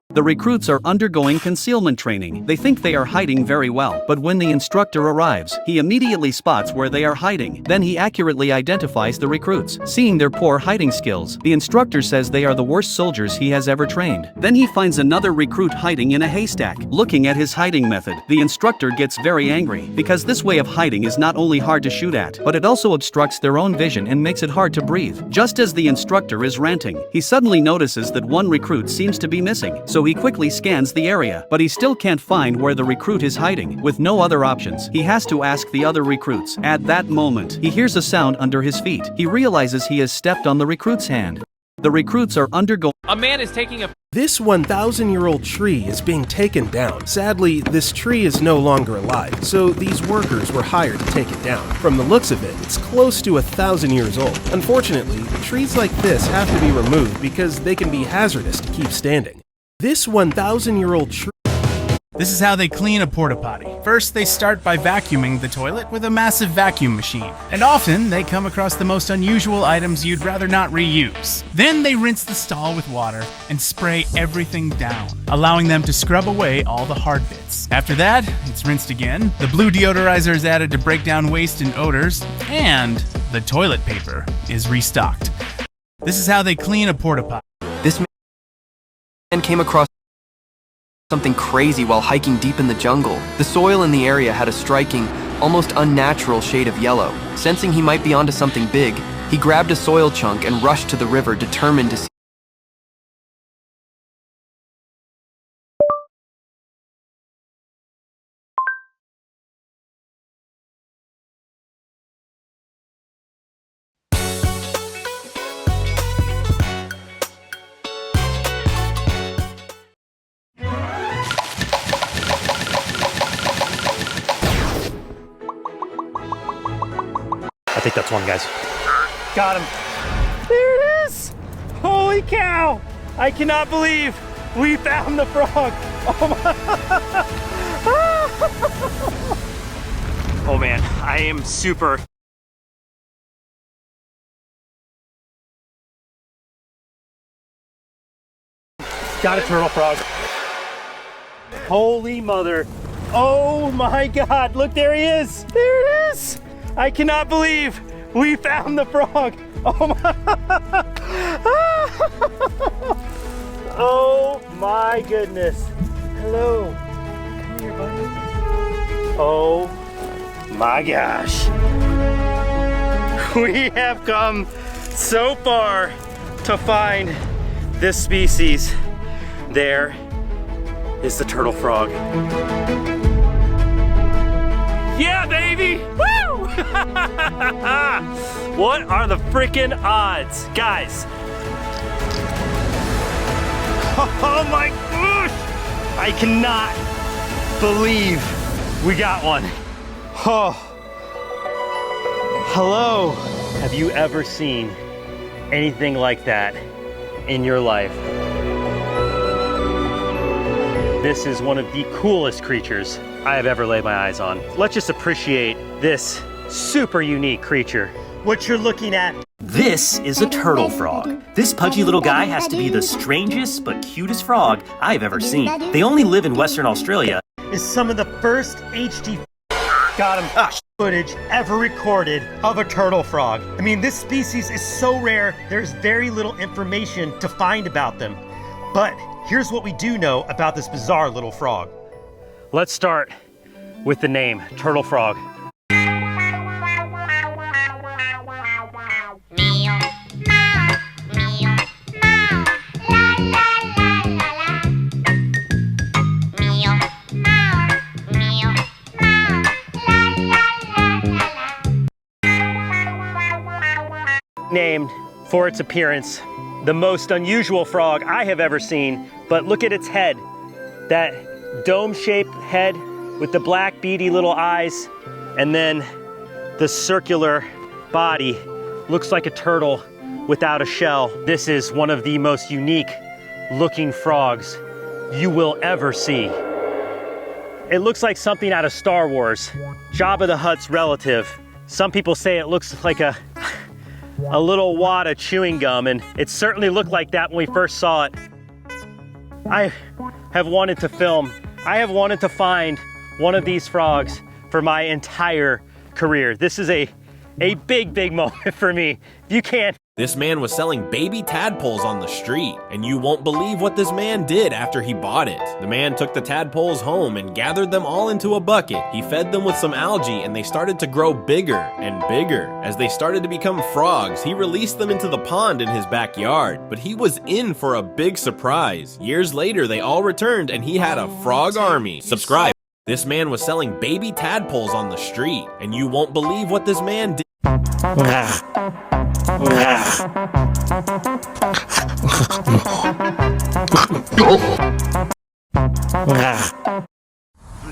The recruits are undergoing concealment training. They think they are hiding very well, but when the instructor arrives, he immediately spots where they are hiding. Then he accurately identifies the recruits. Seeing their poor hiding skills, the instructor says they are the worst soldiers he has ever trained. Then he finds another recruit hiding in a haystack. Looking at his hiding method, the instructor gets very angry, because this way of hiding is not only hard to shoot at, but it also obstructs their own vision and makes it hard to breathe. Just as the instructor is ranting, he suddenly notices that one recruit seems to be missing. So he quickly scans the area, but he still can't find where the recruit is hiding. With no other options, he has to ask the other recruits. At that moment, he hears a sound under his feet. He realizes he has stepped on the recruit's hand. The recruits are undergoing. A man is taking a... This 1,000-year-old tree is being taken down. Sadly, this tree is no longer alive, so these workers were hired to take it down. From the looks of it, it's close to 1,000 years old. Unfortunately, trees like this have to be removed because they can be hazardous to keep standing. This 1,000-year-old tree... This is how they clean a porta potty. First, they start by vacuuming the toilet with a massive vacuum machine. And often, they come across the most unusual items you'd rather not reuse. Then they rinse the stall with water and spray everything down, allowing them to scrub away all the hard bits. After that, it's rinsed again. The blue deodorizer is added to break down waste and odors, and the toilet paper is restocked. This is how they clean a porta potty. This man came across something crazy while hiking deep in the jungle. The soil in the area had a striking, almost unnatural shade of yellow. Sensing he might be onto something big, he grabbed a soil chunk and rushed to the river, determined to see. I think that's one, guys. Got him. There it is! Holy cow! I cannot believe we found the frog. Oh my! Oh man, I am super. Got a turtle frog. Holy mother. Oh my God, look, there he is. There it is. I cannot believe we found the frog. Oh my. Oh my goodness. Hello. Come here, buddy. Oh my gosh. We have come so far to find this species. There is the turtle frog. Yeah, baby! Woo! What are the freaking odds? Guys. Oh my gosh! I cannot believe we got one. Oh. Hello. Have you ever seen anything like that in your life? This is one of the coolest creatures I have ever laid my eyes on. Let's just appreciate this super unique creature. What you're looking at. This is a turtle frog. This pudgy little guy has to be the strangest but cutest frog I've ever seen. They only live in Western Australia. Is some of the first HD footage ever recorded of a turtle frog. I mean, this species is so rare, there's very little information to find about them. But here's what we do know about this bizarre little frog. Let's start with the name, turtle frog. Named for its appearance, the most unusual frog I have ever seen, but look at its head. That dome-shaped head with the black beady little eyes, and then the circular body looks like a turtle without a shell. This is one of the most unique looking frogs you will ever see. It looks like something out of Star Wars, Jabba the Hutt's relative. Some people say it looks like a little wad of chewing gum, and it certainly looked like that when we first saw it. I have wanted to film, I have wanted to find one of these frogs for my entire career. This is a big moment for me. You can't. This man was selling baby tadpoles on the street, and you won't believe what this man did after he bought it. The man took the tadpoles home and gathered them all into a bucket. He fed them with some algae, and they started to grow bigger and bigger. As they started to become frogs, he released them into the pond in his backyard. But he was in for a big surprise. Years later, they all returned, and he had a frog army. Subscribe. This man was selling baby tadpoles on the street, and you won't believe what this man did.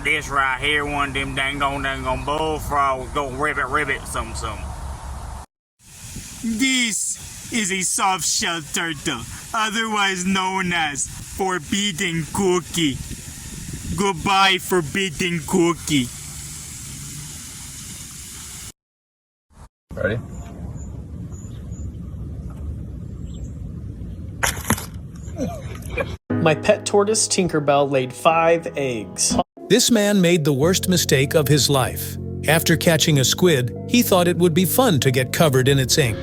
This right here, one of them dang on bullfrogs go ribbit some. This is a soft-shell turtle, otherwise known as Forbidden Cookie. Goodbye, Forbidden Cookie. Ready? My pet tortoise Tinkerbell laid 5 eggs. This man made the worst mistake of his life. After catching a squid, he thought it would be fun to get covered in its ink.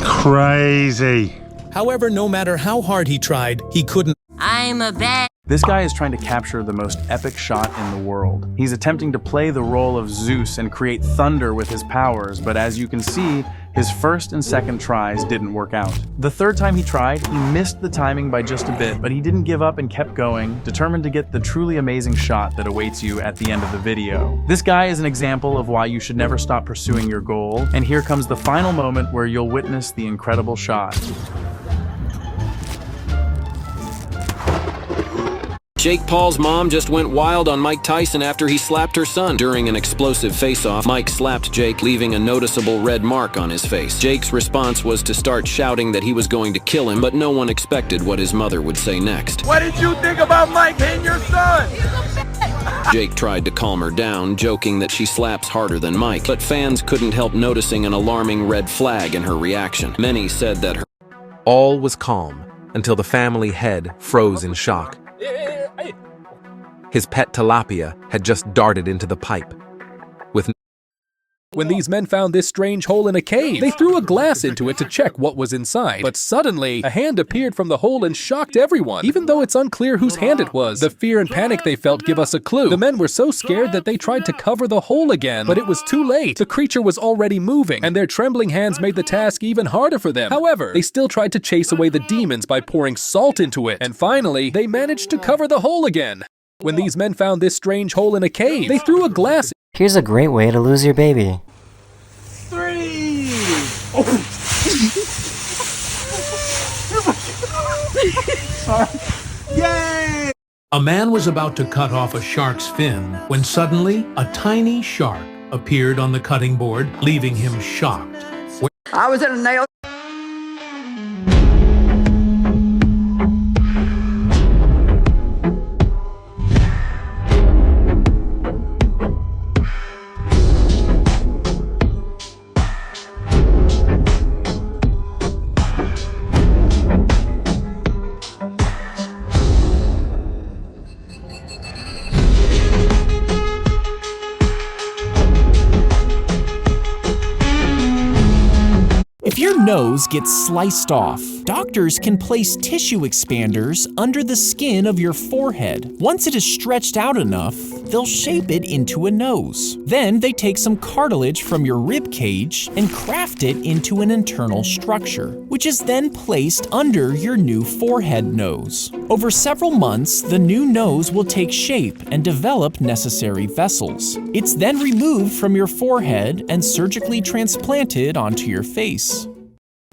Crazy. However, no matter how hard he tried, he couldn't. I'm a vet. This guy is trying to capture the most epic shot in the world. He's attempting to play the role of Zeus and create thunder with his powers, but as you can see, his first and second tries didn't work out. The third time he tried, he missed the timing by just a bit, but he didn't give up and kept going, determined to get the truly amazing shot that awaits you at the end of the video. This guy is an example of why you should never stop pursuing your goal, and here comes the final moment where you'll witness the incredible shot. Jake Paul's mom just went wild on Mike Tyson after he slapped her son. During an explosive face-off, Mike slapped Jake, leaving a noticeable red mark on his face. Jake's response was to start shouting that he was going to kill him, but no one expected what his mother would say next. What did you think about Mike hitting your son? Jake tried to calm her down, joking that she slaps harder than Mike, but fans couldn't help noticing an alarming red flag in her reaction. Many said that her... All was calm until the family head froze in shock. His pet tilapia had just darted into the pipe. When these men found this strange hole in a cave, they threw a glass into it to check what was inside. But suddenly, a hand appeared from the hole and shocked everyone. Even though it's unclear whose hand it was, the fear and panic they felt give us a clue. The men were so scared that they tried to cover the hole again, but it was too late. The creature was already moving, and their trembling hands made the task even harder for them. However, they still tried to chase away the demons by pouring salt into it. And finally, they managed to cover the hole again. When these men found this strange hole in a cave, they threw a glass. Here's a great way to lose your baby. 3! Yay! A man was about to cut off a shark's fin when suddenly a tiny shark appeared on the cutting board, leaving him shocked. I was in a nail. If your nose gets sliced off, doctors can place tissue expanders under the skin of your forehead. Once it is stretched out enough, they'll shape it into a nose. Then they take some cartilage from your rib cage and craft it into an internal structure, which is then placed under your new forehead nose. Over several months, the new nose will take shape and develop necessary vessels. It's then removed from your forehead and surgically transplanted onto your face.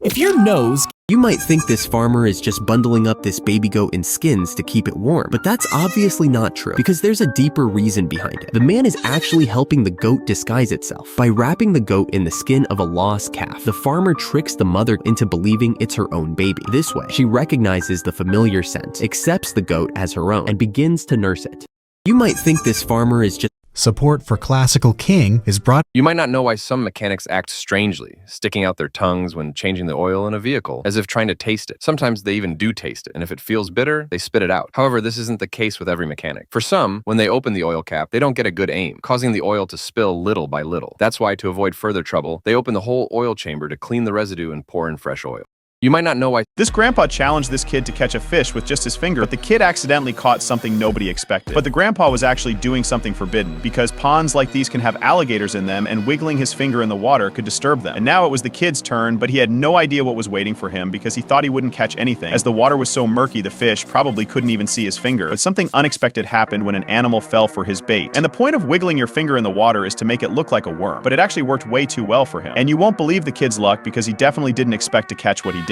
If your nose... You might think this farmer is just bundling up this baby goat in skins to keep it warm, but that's obviously not true, because there's a deeper reason behind it. The man is actually helping the goat disguise itself. By wrapping the goat in the skin of a lost calf, the farmer tricks the mother into believing it's her own baby. This way, she recognizes the familiar scent, accepts the goat as her own, and begins to nurse it. You might think this farmer is just... Support for Classical King is brought... You might not know why some mechanics act strangely, sticking out their tongues when changing the oil in a vehicle, as if trying to taste it. Sometimes they even do taste it, and if it feels bitter, they spit it out. However, this isn't the case with every mechanic. For some, when they open the oil cap, they don't get a good aim, causing the oil to spill little by little. That's why, to avoid further trouble, they open the whole oil chamber to clean the residue and pour in fresh oil. You might not know why. This grandpa challenged this kid to catch a fish with just his finger, but the kid accidentally caught something nobody expected. But the grandpa was actually doing something forbidden, because ponds like these can have alligators in them, and wiggling his finger in the water could disturb them. And now it was the kid's turn, but he had no idea what was waiting for him, because he thought he wouldn't catch anything. As the water was so murky, the fish probably couldn't even see his finger. But something unexpected happened when an animal fell for his bait. And the point of wiggling your finger in the water is to make it look like a worm. But it actually worked way too well for him. And you won't believe the kid's luck, because he definitely didn't expect to catch what he did.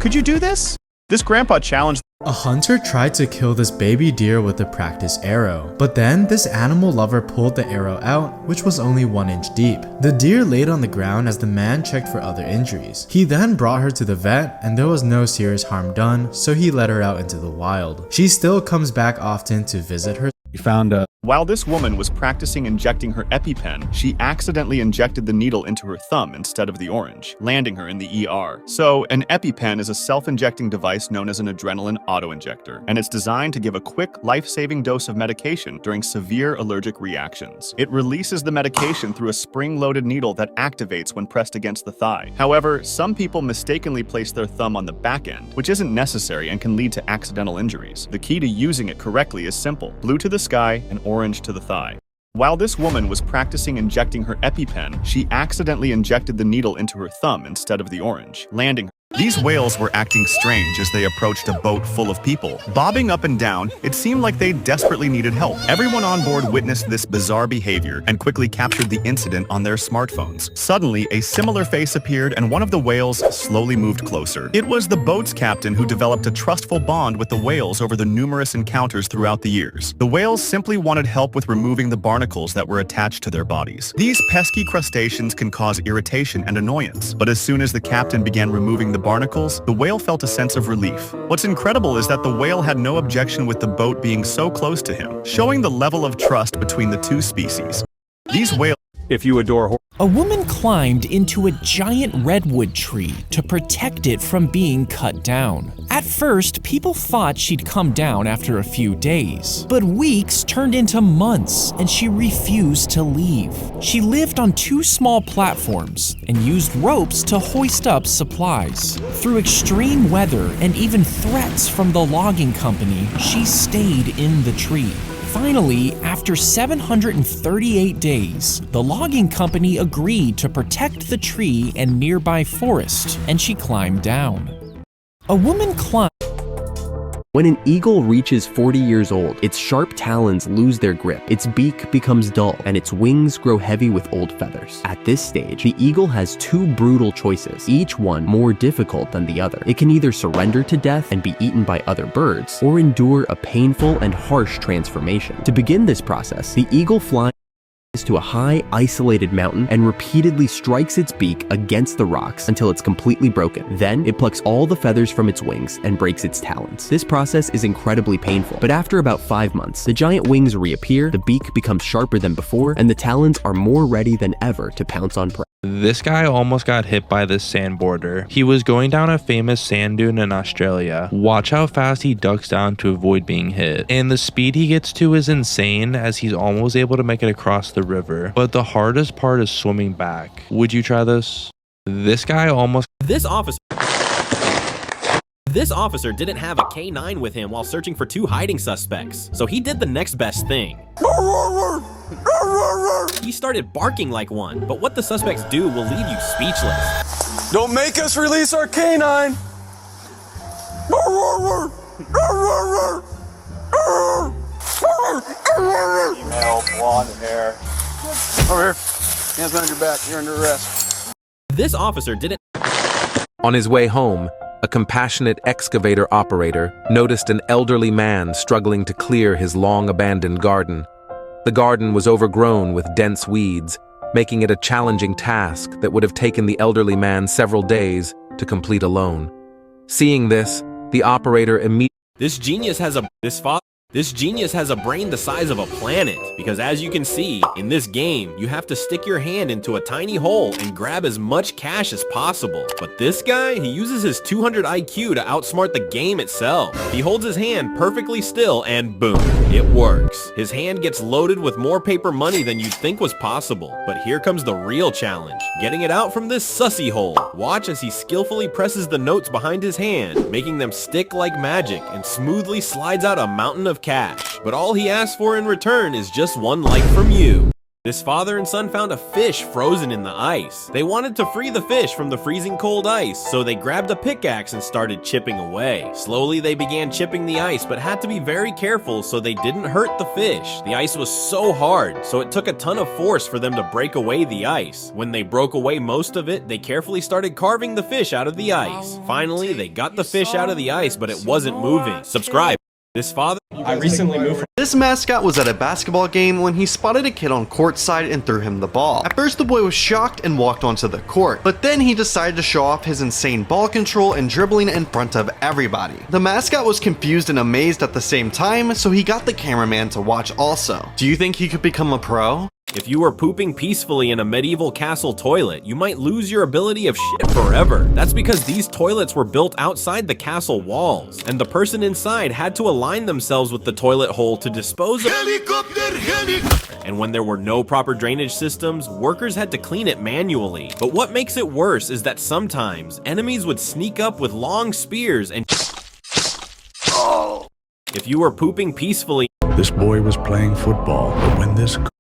Could you do this? This grandpa challenged... A hunter tried to kill this baby deer with a practice arrow, but then this animal lover pulled the arrow out, which was only 1 inch deep. The deer laid on the ground as the man checked for other injuries. He then brought her to the vet, and there was no serious harm done, so he let her out into the wild. She still comes back often to visit her. He found a... While this woman was practicing injecting her EpiPen, she accidentally injected the needle into her thumb instead of the orange, landing her in the ER. So, an EpiPen is a self-injecting device known as an adrenaline autoinjector, and it's designed to give a quick, life-saving dose of medication during severe allergic reactions. It releases the medication through a spring-loaded needle that activates when pressed against the thigh. However, some people mistakenly place their thumb on the back end, which isn't necessary and can lead to accidental injuries. The key to using it correctly is simple: blue to the sky and orange to the thigh. While this woman was practicing injecting her EpiPen, she accidentally injected the needle into her thumb instead of the orange, landing her. These whales were acting strange as they approached a boat full of people. Bobbing up and down, it seemed like they desperately needed help. Everyone on board witnessed this bizarre behavior and quickly captured the incident on their smartphones. Suddenly, a similar face appeared and one of the whales slowly moved closer. It was the boat's captain who developed a trustful bond with the whales over the numerous encounters throughout the years. The whales simply wanted help with removing the barnacles that were attached to their bodies. These pesky crustaceans can cause irritation and annoyance, but as soon as the captain began removing the barnacles, the whale felt a sense of relief. What's incredible is that the whale had no objection with the boat being so close to him, showing the level of trust between the two species. These whales... If you adore... A woman climbed into a giant redwood tree to protect it from being cut down. At first, people thought she'd come down after a few days, but weeks turned into months and she refused to leave. She lived on 2 small platforms and used ropes to hoist up supplies. Through extreme weather and even threats from the logging company, she stayed in the tree. Finally, after 738 days, the logging company agreed to protect the tree and nearby forest, and she climbed down. A woman climbed... When an eagle reaches 40 years old, its sharp talons lose their grip, its beak becomes dull, and its wings grow heavy with old feathers. At this stage, the eagle has 2 brutal choices, each one more difficult than the other. It can either surrender to death and be eaten by other birds, or endure a painful and harsh transformation. To begin this process, the eagle flies to a high, isolated mountain and repeatedly strikes its beak against the rocks until it's completely broken. Then, it plucks all the feathers from its wings and breaks its talons. This process is incredibly painful, but after about 5 months, the giant wings reappear, the beak becomes sharper than before, and the talons are more ready than ever to pounce on prey. This guy almost got hit by this sandboarder. He was going down a famous sand dune in Australia. Watch how fast he ducks down to avoid being hit. And the speed he gets to is insane, as he's almost able to make it across the river. But the hardest part is swimming back. Would you try this? This guy almost... This officer didn't have a K9 with him while searching for 2 hiding suspects, so he did the next best thing. He started barking like one, but what the suspects do will leave you speechless. Don't make us release our canine. Male, blonde hair. Over here. Hands behind your back. You're under arrest. This officer didn't... On his way home, a compassionate excavator operator noticed an elderly man struggling to clear his long-abandoned garden. The garden was overgrown with dense weeds, making it a challenging task that would have taken the elderly man several days to complete alone. Seeing this, the operator immediately... This genius has a brain the size of a planet, because as you can see, in this game, you have to stick your hand into a tiny hole and grab as much cash as possible. But this guy, he uses his 200 IQ to outsmart the game itself. He holds his hand perfectly still and boom, it works. His hand gets loaded with more paper money than you'd think was possible. But here comes the real challenge, getting it out from this sussy hole. Watch as he skillfully presses the notes behind his hand, making them stick like magic, and smoothly slides out a mountain of cash. But all he asks for in return is just 1 like from you. This father and son found a fish frozen in the ice. They wanted to free the fish from the freezing cold ice, so they grabbed a pickaxe and started chipping away. Slowly they began chipping the ice, but had to be very careful so they didn't hurt the fish. The ice was so hard, so it took a ton of force for them to break away the ice. When they broke away most of it, they carefully started carving the fish out of the ice. Finally, they got the fish out of the ice, but it wasn't moving. Subscribe. This father... I recently moved from... This mascot was at a basketball game when he spotted a kid on courtside and threw him the ball. At first the boy was shocked and walked onto the court, but then he decided to show off his insane ball control and dribbling in front of everybody. The mascot was confused and amazed at the same time, so he got the cameraman to watch also. Do you think he could become a pro? If you were pooping peacefully in a medieval castle toilet, you might lose your ability of shit forever. That's because these toilets were built outside the castle walls, and the person inside had to align themselves with the toilet hole to dispose of And when there were no proper drainage systems, workers had to clean it manually. But what makes it worse is that sometimes enemies would sneak up with long spears and if you were pooping peacefully. This boy was playing football, but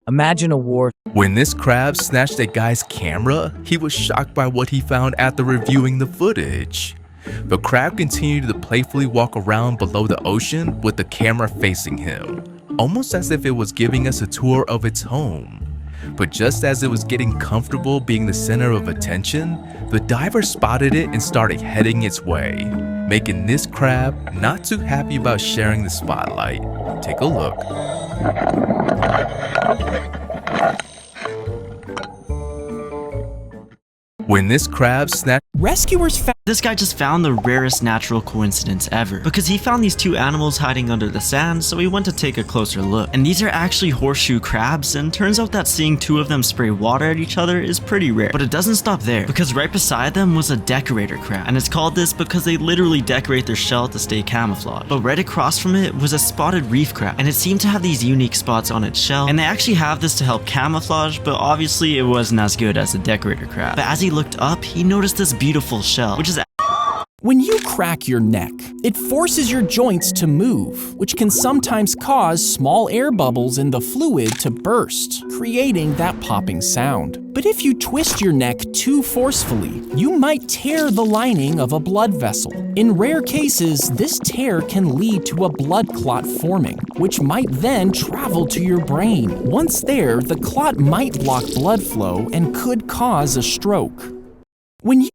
Imagine a war. When this crab snatched a guy's camera, he was shocked by what he found after reviewing the footage. The crab continued to playfully walk around below the ocean with the camera facing him, almost as if it was giving us a tour of its home. But just as it was getting comfortable being the center of attention, the diver spotted it and started heading its way, making this crab not too happy about sharing the spotlight. Take a look. When this crab snapped, rescuers found this guy just found the rarest natural coincidence ever, because he found these 2 animals hiding under the sand, so he went to take a closer look. And these are actually horseshoe crabs, and turns out that seeing 2 of them spray water at each other is pretty rare. But it doesn't stop there, because right beside them was a decorator crab, and it's called this because they literally decorate their shell to stay camouflaged. But right across from it was a spotted reef crab, and it seemed to have these unique spots on its shell, and they actually have this to help camouflage, but obviously it wasn't as good as the decorator crab. But as he looked up, he noticed this beautiful shell, which is... When you crack your neck, it forces your joints to move, which can sometimes cause small air bubbles in the fluid to burst, creating that popping sound. But if you twist your neck too forcefully, you might tear the lining of a blood vessel. In rare cases, this tear can lead to a blood clot forming, which might then travel to your brain. Once there, the clot might block blood flow and could cause a stroke.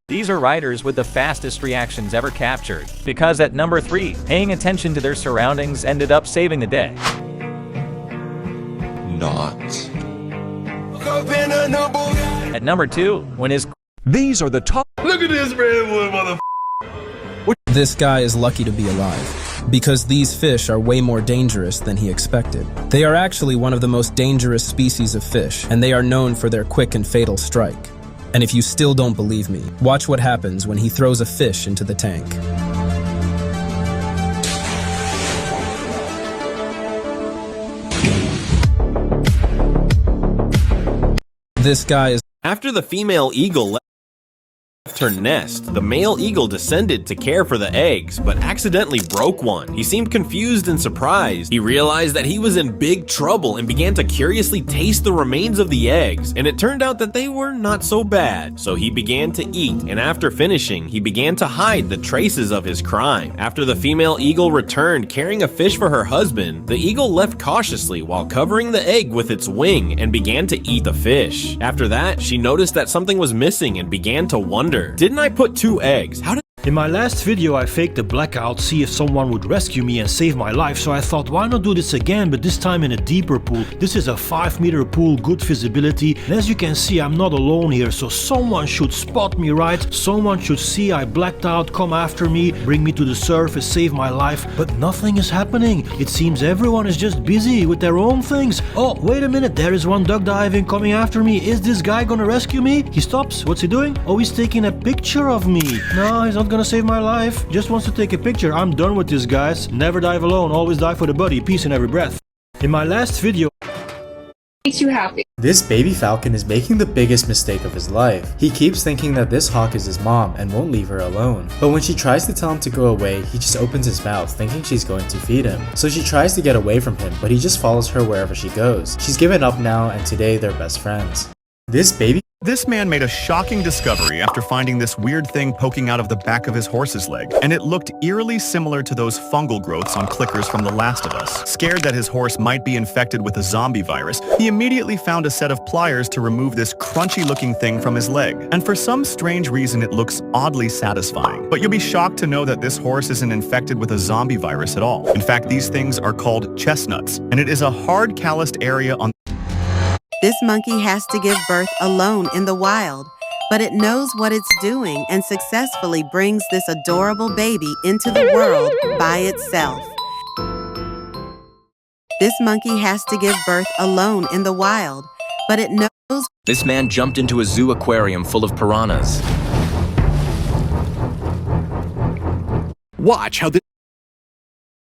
These are riders with the fastest reactions ever captured, because at number 3, paying attention to their surroundings ended up saving the day. Not. At number 2, when his... These are the top... Look at this redwood mother... This guy is lucky to be alive, because these fish are way more dangerous than he expected. They are actually one of the most dangerous species of fish, and they are known for their quick and fatal strike. And if you still don't believe me, watch what happens when he throws a fish into the tank. This guy is... After the female eagle left her nest. The male eagle descended to care for the eggs, but accidentally broke one. He seemed confused and surprised. He realized that he was in big trouble and began to curiously taste the remains of the eggs, and it turned out that they were not so bad. So he began to eat, and after finishing, he began to hide the traces of his crime. After the female eagle returned carrying a fish for her husband, the eagle left cautiously while covering the egg with its wing and began to eat the fish. After that, she noticed that something was missing and began to wonder, didn't I put 2 eggs? How did In my last video I faked a blackout, see if someone would rescue me and save my life, so I thought why not do this again, but this time in a deeper pool. This is a 5-meter pool, good visibility, and as you can see I'm not alone here, so someone should spot me, right? Someone should see I blacked out, come after me, bring me to the surface, save my life, but nothing is happening. It seems everyone is just busy with their own things. Oh, wait a minute, there is one duck diving coming after me. Is this guy gonna rescue me? He stops, what's he doing? Oh, he's taking a picture of me. No, he's not gonna save my life, just wants to take a picture. I'm done with this, guys. Never dive alone, always dive for the buddy. Peace in every breath. In my last video, makes you happy. This baby falcon is making the biggest mistake of his life. He keeps thinking that this hawk is his mom and won't leave her alone. But when she tries to tell him to go away, he just opens his mouth thinking she's going to feed him. So she tries to get away from him, but he just follows her wherever she goes. She's given up now, and today they're best friends. This man made a shocking discovery after finding this weird thing poking out of the back of his horse's leg, and it looked eerily similar to those fungal growths on clickers from The Last of Us. Scared that his horse might be infected with a zombie virus, he immediately found a set of pliers to remove this crunchy-looking thing from his leg, and for some strange reason it looks oddly satisfying. But you'll be shocked to know that this horse isn't infected with a zombie virus at all. In fact, these things are called chestnuts, and it is a hard calloused area on This monkey has to give birth alone in the wild, but it knows what it's doing and successfully brings this adorable baby into the world by itself. This monkey has to give birth alone in the wild, but it knows. This man jumped into a zoo aquarium full of piranhas. Watch how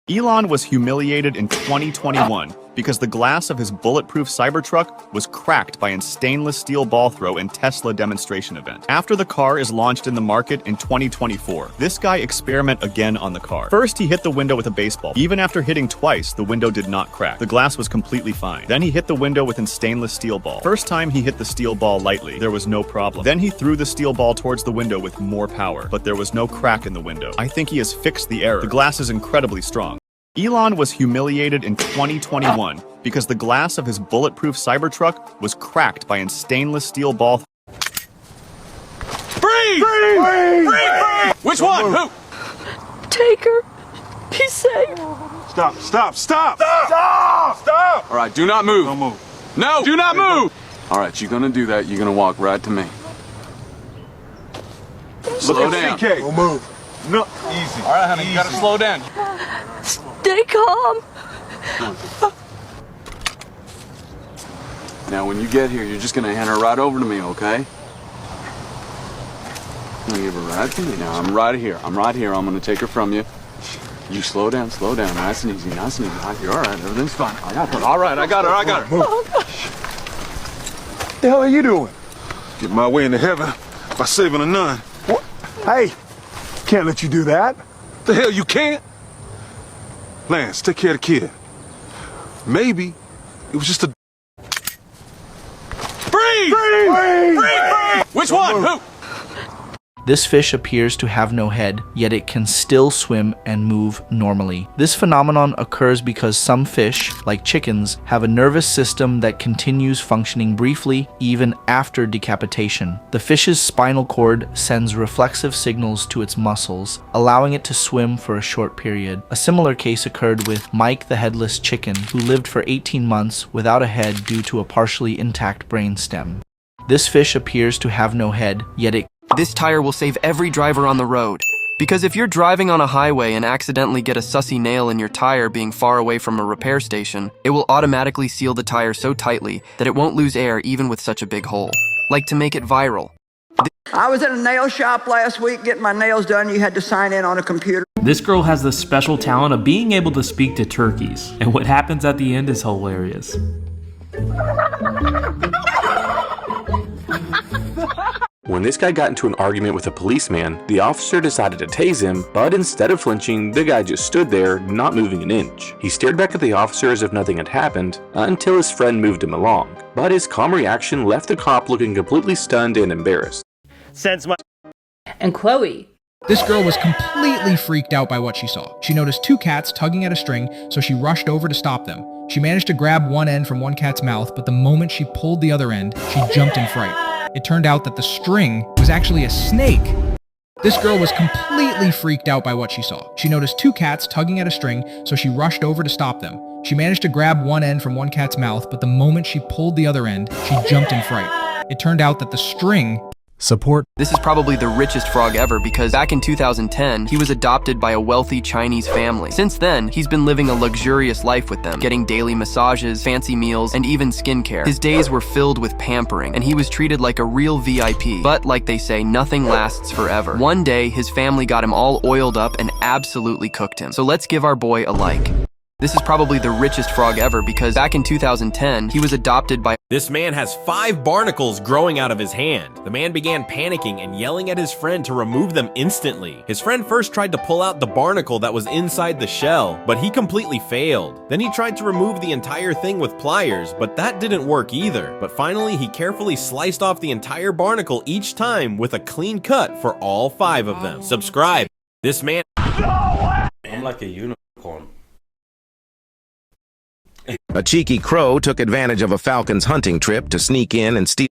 Elon was humiliated in 2021 because the glass of his bulletproof Cybertruck was cracked by a stainless steel ball throw in Tesla demonstration event. After the car is launched in the market in 2024, this guy experiment again on the car. First, he hit the window with a baseball. Even after hitting twice, the window did not crack. The glass was completely fine. Then he hit the window with a stainless steel ball. First time he hit the steel ball lightly, there was no problem. Then he threw the steel ball towards the window with more power, but there was no crack in the window. I think he has fixed the error. The glass is incredibly strong. Elon was humiliated in 2021 because the glass of his bulletproof Cybertruck was cracked by a stainless steel ball. Freeze! Freeze! Freeze! Which one? Who? Take her. Be safe. Stop! Stop! Stop! Stop! Stop! All right, do not move. Don't move. No! Do not move! All right, you're gonna do that. You're gonna walk right to me. Slow down. CK. Don't move. No, easy. All right, honey, you gotta slow down. Stay calm. Now, when you get here, you're just gonna hand her right over to me, okay? I'm gonna give her right to me now. I'm right here. I'm right here. I'm gonna take her from you. You slow down, nice and easy, nice and easy. You're all right. Everything's fine. I got her. All right, I got her. I got her. Oh, What the hell are you doing? Get my way into heaven by saving a nun. What? Hey, can't let you do that. The hell you can't? Lance, take care of the kid. Maybe it was just a... Freeze! Freeze! Freeze! Which one? Who? This fish appears to have no head, yet it can still swim and move normally. This phenomenon occurs because some fish, like chickens, have a nervous system that continues functioning briefly even after decapitation. The fish's spinal cord sends reflexive signals to its muscles, allowing it to swim for a short period. A similar case occurred with Mike the headless chicken, who lived for 18 months without a head due to a partially intact brainstem. This fish appears to have no head, yet it This tire will save every driver on the road. Because if you're driving on a highway and accidentally get a sussy nail in your tire being far away from a repair station, it will automatically seal the tire so tightly that it won't lose air even with such a big hole. Like to make it viral. I was at a nail shop last week getting my nails done. You had to sign in on a computer. This girl has the special talent of being able to speak to turkeys, and what happens at the end is hilarious. When this guy got into an argument with a policeman, the officer decided to tase him, but instead of flinching, the guy just stood there, not moving an inch. He stared back at the officer as if nothing had happened, until his friend moved him along. But his calm reaction left the cop looking completely stunned and embarrassed. And Chloe. This girl was completely freaked out by what she saw. She noticed two cats tugging at a string, so she rushed over to stop them. She managed to grab one end from one cat's mouth, but the moment she pulled the other end, she jumped in fright. It turned out that the string was actually a snake. This girl was completely freaked out by what she saw. She noticed two cats tugging at a string, so she rushed over to stop them. She managed to grab one end from one cat's mouth, but the moment she pulled the other end, she jumped in fright. It turned out that the string Support. This is probably the richest frog ever because back in 2010, he was adopted by a wealthy Chinese family. Since then, he's been living a luxurious life with them, getting daily massages, fancy meals, and even skincare. His days were filled with pampering, and he was treated like a real VIP. But like they say, nothing lasts forever. One day, his family got him all oiled up and absolutely cooked him. So let's give our boy a like. This is probably the richest frog ever because back in 2010, he was adopted by— This man has 5 barnacles growing out of his hand. The man began panicking and yelling at his friend to remove them instantly. His friend first tried to pull out the barnacle that was inside the shell, but he completely failed. Then he tried to remove the entire thing with pliers, but that didn't work either. But finally, he carefully sliced off the entire barnacle each time with a clean cut for all 5 of them. Subscribe. This man— I'm like a unicorn. A cheeky crow took advantage of a falcon's hunting trip to sneak in and steal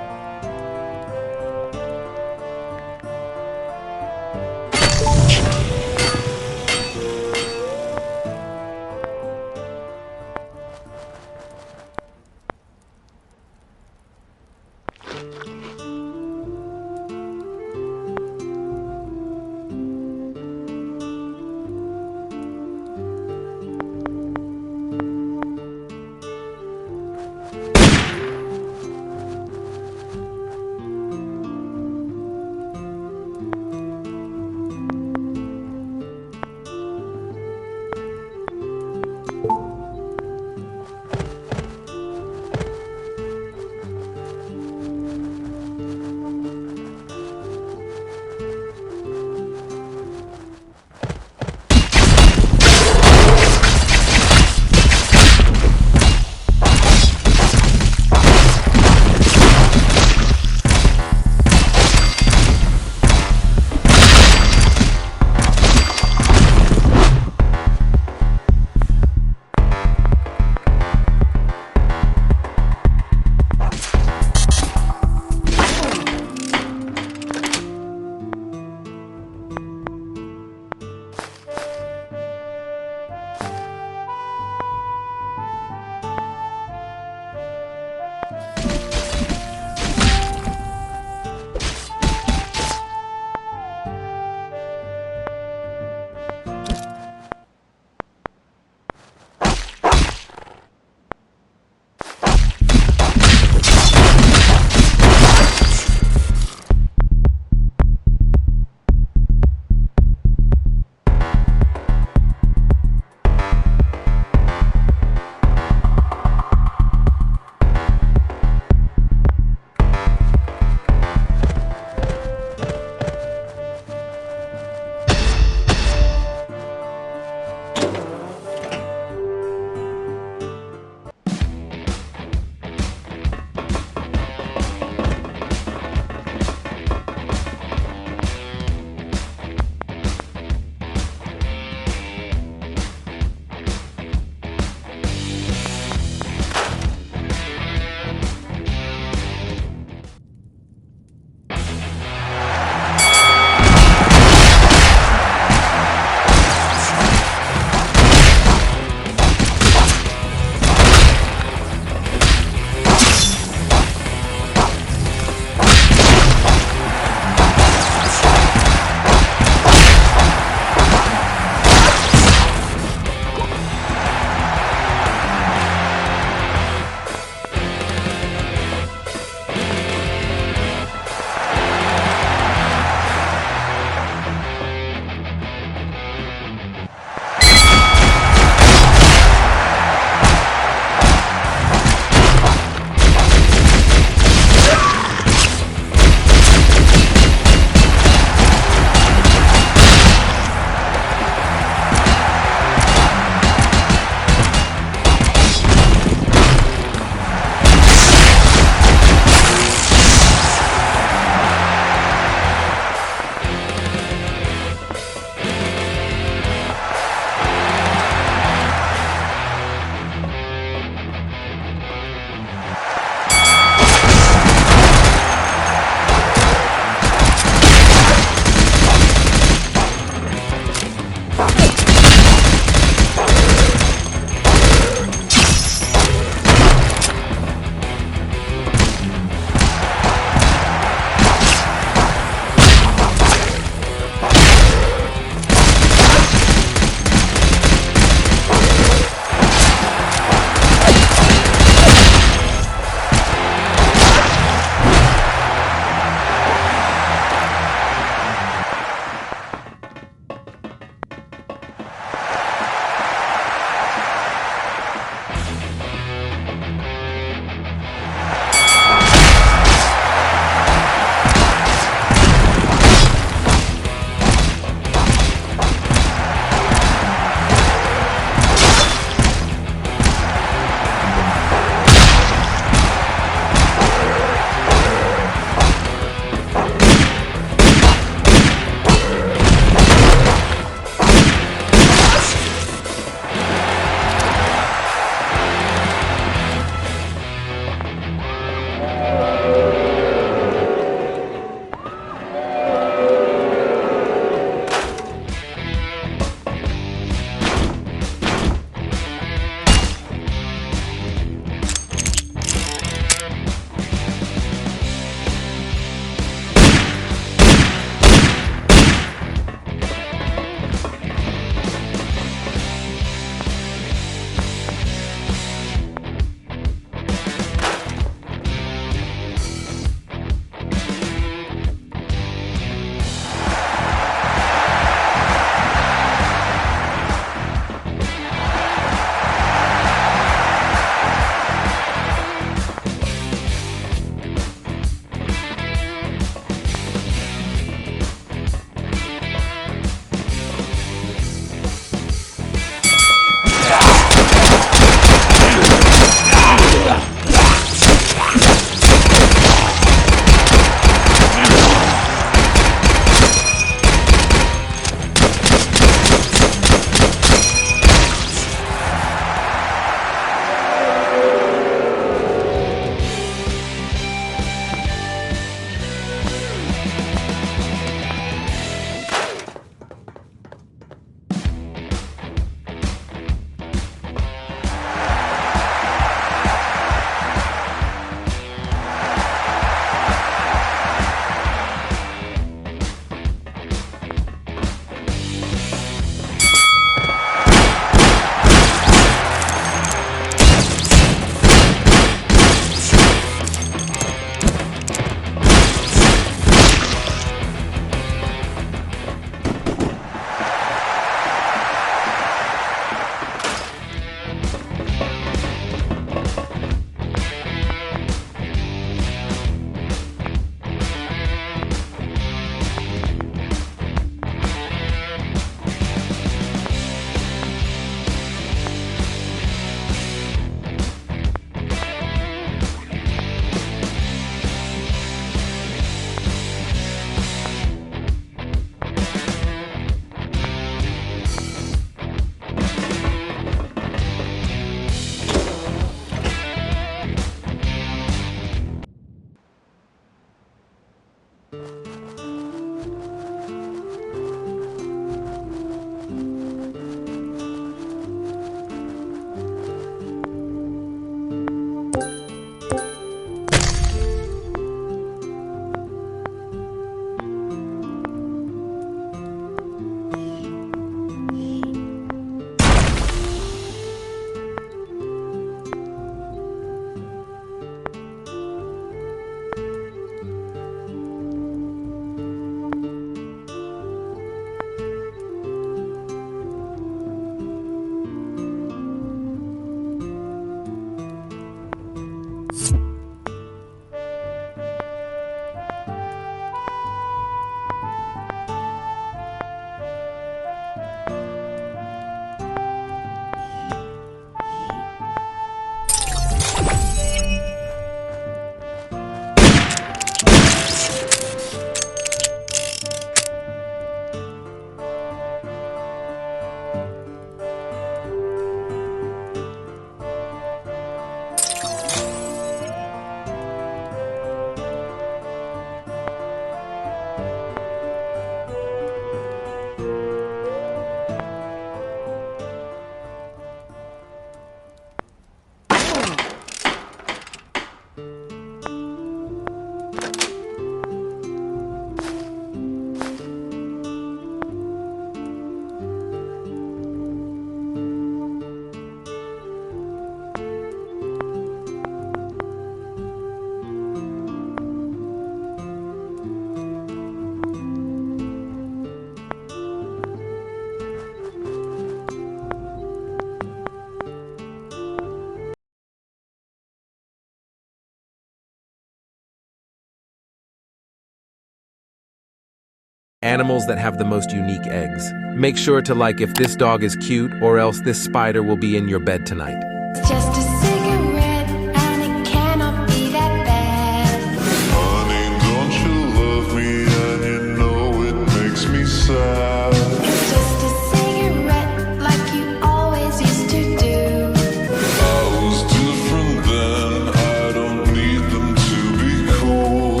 Animals that have the most unique eggs. Make sure to like if this dog is cute, or else this spider will be in your bed tonight. Just a cigarette, and it cannot be that bad. Honey, don't you love me, and you know it makes me sad. It's just a cigarette, like you always used to do. I was different then, I don't need them to be cool.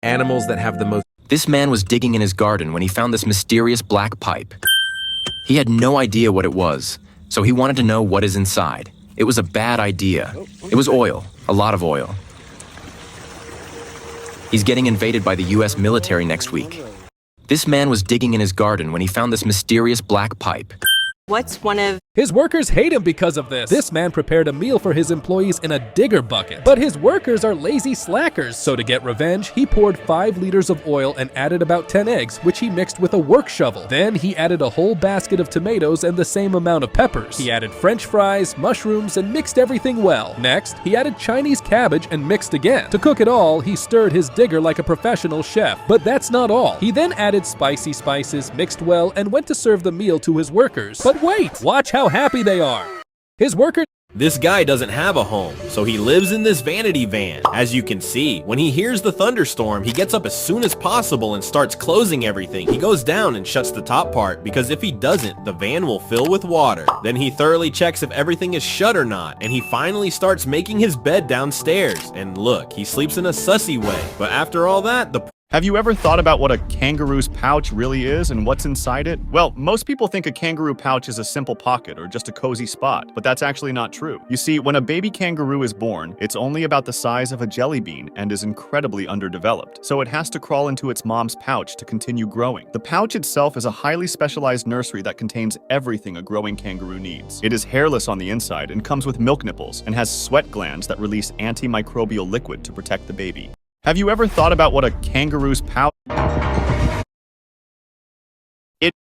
Animals that have the most. This man was digging in his garden when he found this mysterious black pipe. He had no idea what it was, so he wanted to know what is inside. It was a bad idea. It was oil, a lot of oil. He's getting invaded by the US military next week. This man was digging in his garden when he found this mysterious black pipe. What's one of His workers hate him because of this. This man prepared a meal for his employees in a digger bucket. But his workers are lazy slackers, so to get revenge, he poured 5 liters of oil and added about 10 eggs, which he mixed with a work shovel. Then he added a whole basket of tomatoes and the same amount of peppers. He added French fries, mushrooms, and mixed everything well. Next, he added Chinese cabbage and mixed again. To cook it all, he stirred his digger like a professional chef. But that's not all. He then added spicy spices, mixed well, and went to serve the meal to his workers. But wait! Watch how happy they are. His workers. This guy doesn't have a home, so he lives in this vanity van. As you can see, when he hears the thunderstorm, he gets up as soon as possible and starts closing everything. He goes down and shuts the top part, because if he doesn't, the van will fill with water. Then he thoroughly checks if everything is shut or not, and he finally starts making his bed downstairs. And look, he sleeps in a sussy way. But after all that, Have you ever thought about what a kangaroo's pouch really is and what's inside it? Well, most people think a kangaroo pouch is a simple pocket or just a cozy spot, but that's actually not true. You see, when a baby kangaroo is born, it's only about the size of a jelly bean and is incredibly underdeveloped, so it has to crawl into its mom's pouch to continue growing. The pouch itself is a highly specialized nursery that contains everything a growing kangaroo needs. It is hairless on the inside and comes with milk nipples and has sweat glands that release antimicrobial liquid to protect the baby. Have you ever thought about what a kangaroo's pouch?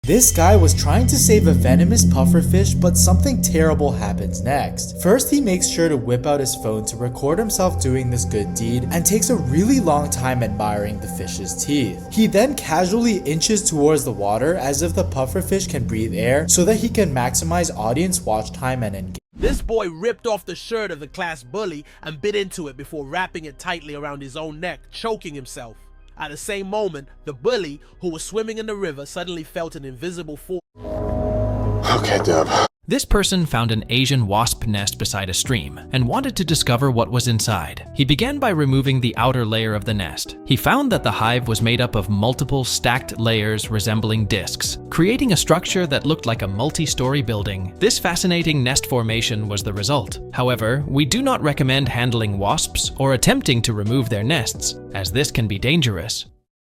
This guy was trying to save a venomous pufferfish, but something terrible happens next. First, he makes sure to whip out his phone to record himself doing this good deed and takes a really long time admiring the fish's teeth. He then casually inches towards the water as if the pufferfish can breathe air so that he can maximize audience watch time and engagement. This boy ripped off the shirt of the class bully and bit into it before wrapping it tightly around his own neck, choking himself. At the same moment, the bully, who was swimming in the river, suddenly felt an invisible force. Okay, Deb. This person found an Asian wasp nest beside a stream and wanted to discover what was inside. He began by removing the outer layer of the nest. He found that the hive was made up of multiple stacked layers resembling discs, creating a structure that looked like a multi-story building. This fascinating nest formation was the result. However, we do not recommend handling wasps or attempting to remove their nests, as this can be dangerous.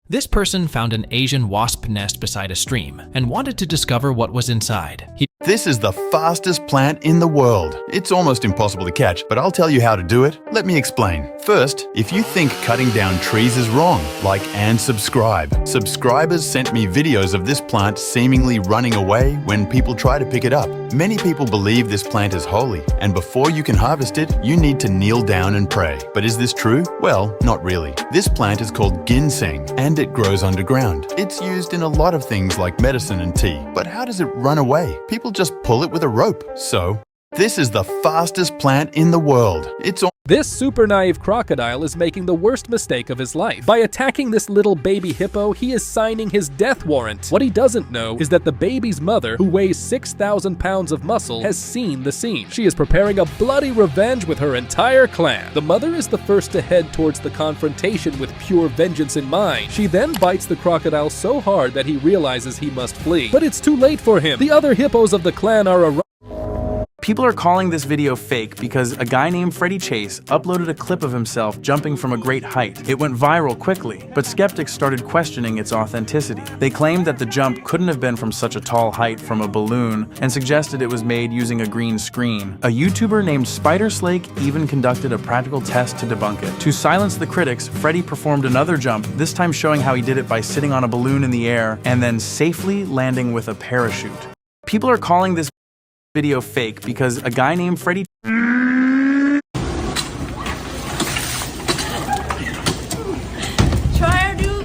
This person found an Asian wasp nest beside a stream and wanted to discover what was inside. This is the fastest plant in the world. It's almost impossible to catch, but I'll tell you how to do it. Let me explain. First, if you think cutting down trees is wrong, like and subscribe. Subscribers sent me videos of this plant seemingly running away when people try to pick it up. Many people believe this plant is holy, and before you can harvest it, you need to kneel down and pray. But is this true? Well, not really. This plant is called ginseng, and it grows underground. It's used in a lot of things like medicine and tea. But how does it run away? People just pull it with a rope. So, this is the fastest plant in the world. This super naive crocodile is making the worst mistake of his life. By attacking this little baby hippo, he is signing his death warrant. What he doesn't know is that the baby's mother, who weighs 6,000 pounds of muscle, has seen the scene. She is preparing a bloody revenge with her entire clan. The mother is the first to head towards the confrontation with pure vengeance in mind. She then bites the crocodile so hard that he realizes he must flee. But it's too late for him. The other hippos of the clan are arriving. People are calling this video fake because a guy named Freddie Chase uploaded a clip of himself jumping from a great height. It went viral quickly, but skeptics started questioning its authenticity. They claimed that the jump couldn't have been from such a tall height from a balloon and suggested it was made using a green screen. A YouTuber named Spiderslake even conducted a practical test to debunk it. To silence the critics, Freddie performed another jump, this time showing how he did it by sitting on a balloon in the air and then safely landing with a parachute. People are calling this video fake because a guy named Freddie Try to do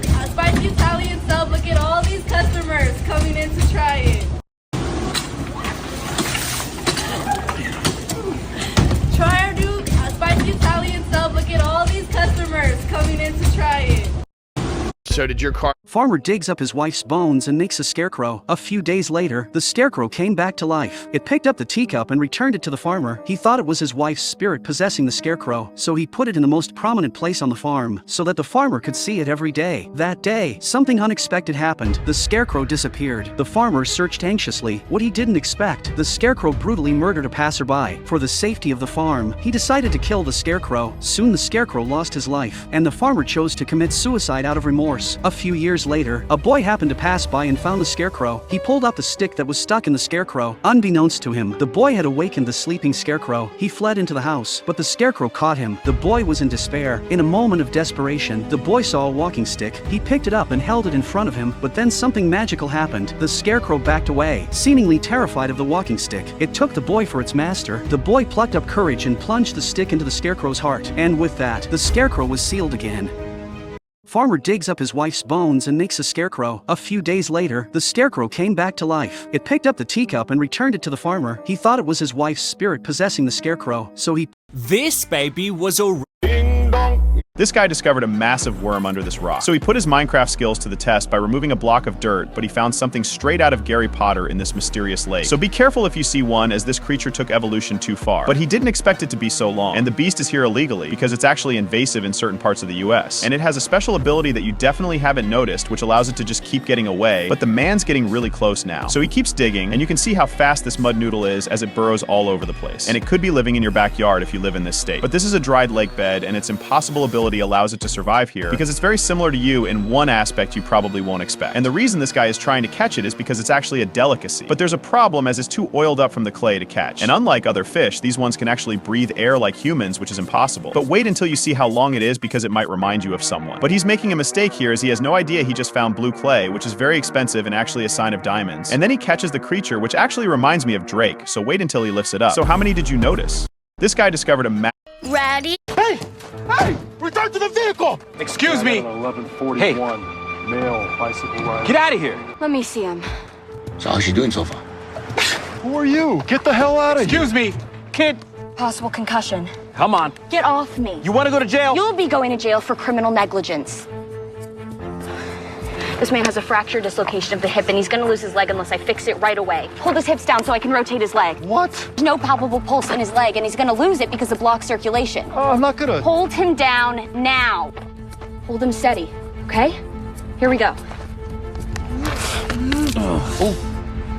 So did your car... Farmer digs up his wife's bones and makes a scarecrow. A few days later, the scarecrow came back to life. It picked up the teacup and returned it to the farmer. He thought it was his wife's spirit possessing the scarecrow, so he put it in the most prominent place on the farm, so that the farmer could see it every day. That day, something unexpected happened. The scarecrow disappeared. The farmer searched anxiously. What he didn't expect, the scarecrow brutally murdered a passerby. For the safety of the farm, he decided to kill the scarecrow. Soon the scarecrow lost his life, and the farmer chose to commit suicide out of remorse. A few years later, a boy happened to pass by and found the scarecrow. He pulled out the stick that was stuck in the scarecrow. Unbeknownst to him, the boy had awakened the sleeping scarecrow. He fled into the house, but the scarecrow caught him. The boy was in despair. In a moment of desperation, the boy saw a walking stick. He picked it up and held it in front of him, but then something magical happened. The scarecrow backed away, seemingly terrified of the walking stick. It took the boy for its master. The boy plucked up courage and plunged the stick into the scarecrow's heart, and with that, the scarecrow was sealed again. Farmer digs up his wife's bones and makes a scarecrow. A few days later, the scarecrow came back to life. It picked up the teacup and returned it to the farmer. He thought it was his wife's spirit possessing the scarecrow, so he... This baby was a... This guy discovered a massive worm under this rock. So he put his Minecraft skills to the test by removing a block of dirt, but he found something straight out of Gary Potter in this mysterious lake. So be careful if you see one, as this creature took evolution too far. But he didn't expect it to be so long. And the beast is here illegally, because it's actually invasive in certain parts of the US. And it has a special ability that you definitely haven't noticed, which allows it to just keep getting away. But the man's getting really close now. So he keeps digging, and you can see how fast this mud noodle is as it burrows all over the place. And it could be living in your backyard if you live in this state. But this is a dried lake bed, and its impossible ability allows it to survive here because it's very similar to you in one aspect you probably won't expect. And the reason this guy is trying to catch it is because it's actually a delicacy. But there's a problem, as it's too oiled up from the clay to catch. And unlike other fish, these ones can actually breathe air like humans, which is impossible. But wait until you see how long it is, because it might remind you of someone. But he's making a mistake here, as he has no idea he just found blue clay, which is very expensive and actually a sign of diamonds. And then he catches the creature, which actually reminds me of Drake, so wait until he lifts it up. So how many did you notice? This guy discovered a Ready? Hey! Hey! Return to the vehicle! Excuse me! 1141, hey. male, bicycle rider. Get out of here! Let me see him. So how's she doing so far? Who are you? Get the hell out of here! Excuse me! Kid! Possible concussion. Come on. Get off me. You want to go to jail? You'll be going to jail for criminal negligence. This man has a fractured dislocation of the hip, and he's gonna lose his leg unless I fix it right away. Hold his hips down so I can rotate his leg. What? There's no palpable pulse in his leg, and he's gonna lose it because it blocks circulation. Oh, I'm not gonna... Hold him down now. Hold him steady, okay? Here we go.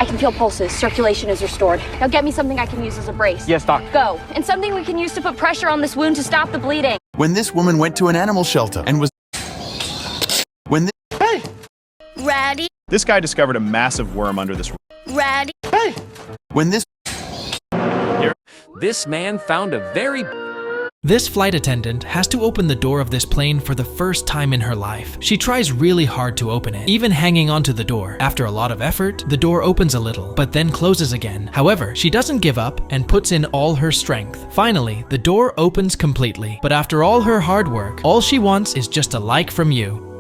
I can feel pulses. Circulation is restored. Now get me something I can use as a brace. Yes, doc. Go. And something we can use to put pressure on this wound to stop the bleeding. When this woman went to an animal shelter and was... When this... Hey! Ready? This guy discovered a massive worm under this rock. Ready? Hey! When this... This man found a very... This flight attendant has to open the door of this plane for the first time in her life. She tries really hard to open it, even hanging onto the door. After a lot of effort, the door opens a little, but then closes again. However, she doesn't give up and puts in all her strength. Finally, the door opens completely, but after all her hard work, all she wants is just a like from you.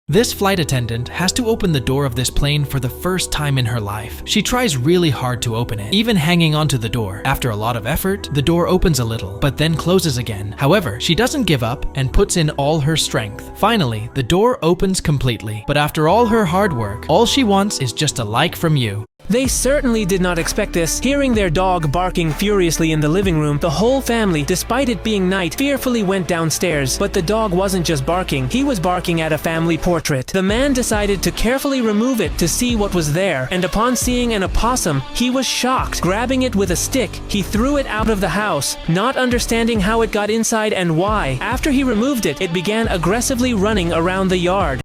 This flight attendant has to open the door of this plane for the first time in her life. She tries really hard to open it, even hanging onto the door. After a lot of effort, the door opens a little, but then closes again. However, she doesn't give up and puts in all her strength. Finally, the door opens completely, but after all her hard work, all she wants is just a like from you. They certainly did not expect this. Hearing their dog barking furiously in the living room, the whole family, despite it being night, fearfully went downstairs. But the dog wasn't just barking, he was barking at a family portrait. The man decided to carefully remove it to see what was there, and upon seeing an opossum, he was shocked. Grabbing it with a stick, he threw it out of the house, not understanding how it got inside and why. After he removed it, it began aggressively running around the yard.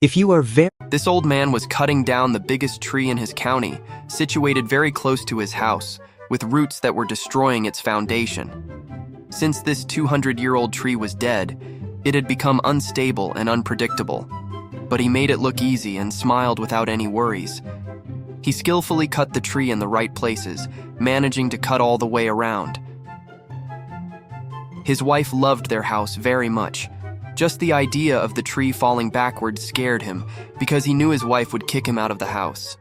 If you are This old man was cutting down the biggest tree in his county, situated very close to his house, with roots that were destroying its foundation. Since this 200-year-old tree was dead, it had become unstable and unpredictable. But he made it look easy and smiled without any worries. He skillfully cut the tree in the right places, managing to cut all the way around. His wife loved their house very much. Just the idea of the tree falling backwards scared him, because he knew his wife would kick him out of the house.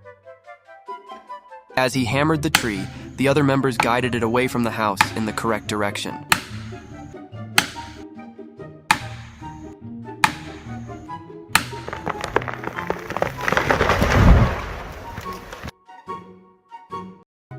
As he hammered the tree, the other members guided it away from the house in the correct direction.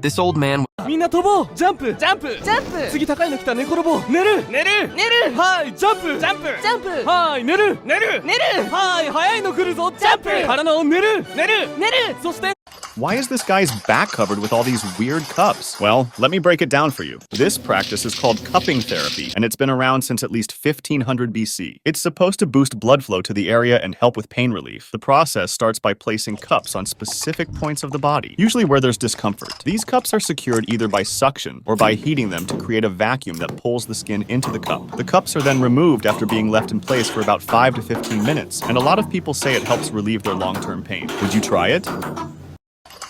This old man みんな飛ぼうジャンプジャンプジャンプ次高いの来た寝転ぼう寝る寝る寝るはいジャンプジャンプジャンプはい寝る寝る寝るはい早いの来るぞジャンプ体の寝る寝る寝るそして Why is this guy's back covered with all these weird cups? Well, let me break it down for you. This practice is called cupping therapy, and it's been around since at least 1500 BC. It's supposed to boost blood flow to the area and help with pain relief. The process starts by placing cups on specific points of the body, usually where there's discomfort. These cups are secured either by suction or by heating them to create a vacuum that pulls the skin into the cup. The cups are then removed after being left in place for about 5 to 15 minutes, and a lot of people say it helps relieve their long-term pain. Would you try it?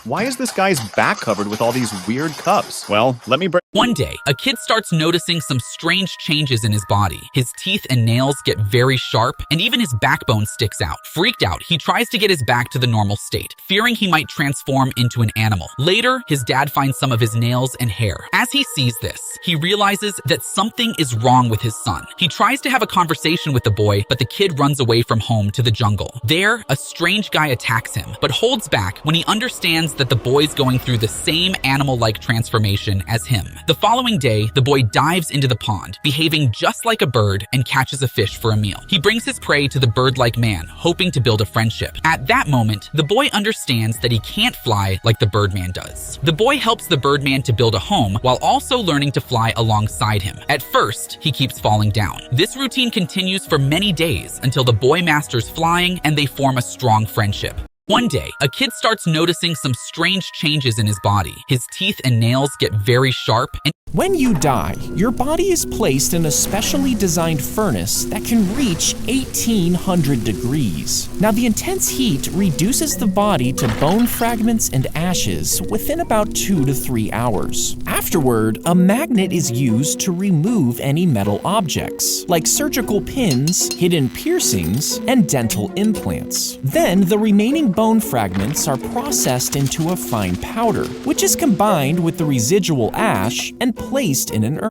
Why is this guy's back covered with all these weird cups? Well, let me break. One day, a kid starts noticing some strange changes in his body. His teeth and nails get very sharp, and even his backbone sticks out. Freaked out, he tries to get his back to the normal state, fearing he might transform into an animal. Later, his dad finds some of his nails and hair. As he sees this, he realizes that something is wrong with his son. He tries to have a conversation with the boy, but the kid runs away from home to the jungle. There, a strange guy attacks him, but holds back when he understands that the boy's going through the same animal-like transformation as him. The following day, the boy dives into the pond, behaving just like a bird, and catches a fish for a meal. He brings his prey to the bird-like man, hoping to build a friendship. At that moment, the boy understands that he can't fly like the Birdman does. The boy helps the Birdman to build a home while also learning to fly alongside him. At first, he keeps falling down. This routine continues for many days until the boy masters flying and they form a strong friendship. One day, a kid starts noticing some strange changes in his body. His teeth and nails get very sharp and when you die, your body is placed in a specially designed furnace that can reach 1800 degrees. Now, the intense heat reduces the body to bone fragments and ashes within about 2 to 3 hours. Afterward, a magnet is used to remove any metal objects, like surgical pins, hidden piercings, and dental implants. Then, the remaining bone fragments are processed into a fine powder, which is combined with the residual ash and placed in an urn.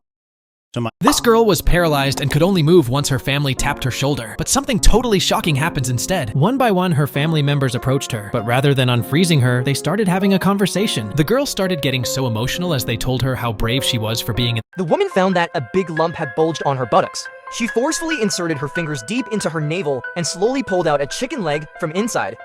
This girl was paralyzed and could only move once her family tapped her shoulder, but something totally shocking happens instead. One by one, her family members approached her, but rather than unfreezing her, they started having a conversation. The girl started getting so emotional as they told her how brave she was for being in. The woman found that a big lump had bulged on her buttocks. She forcefully inserted her fingers deep into her navel and slowly pulled out a chicken leg from inside.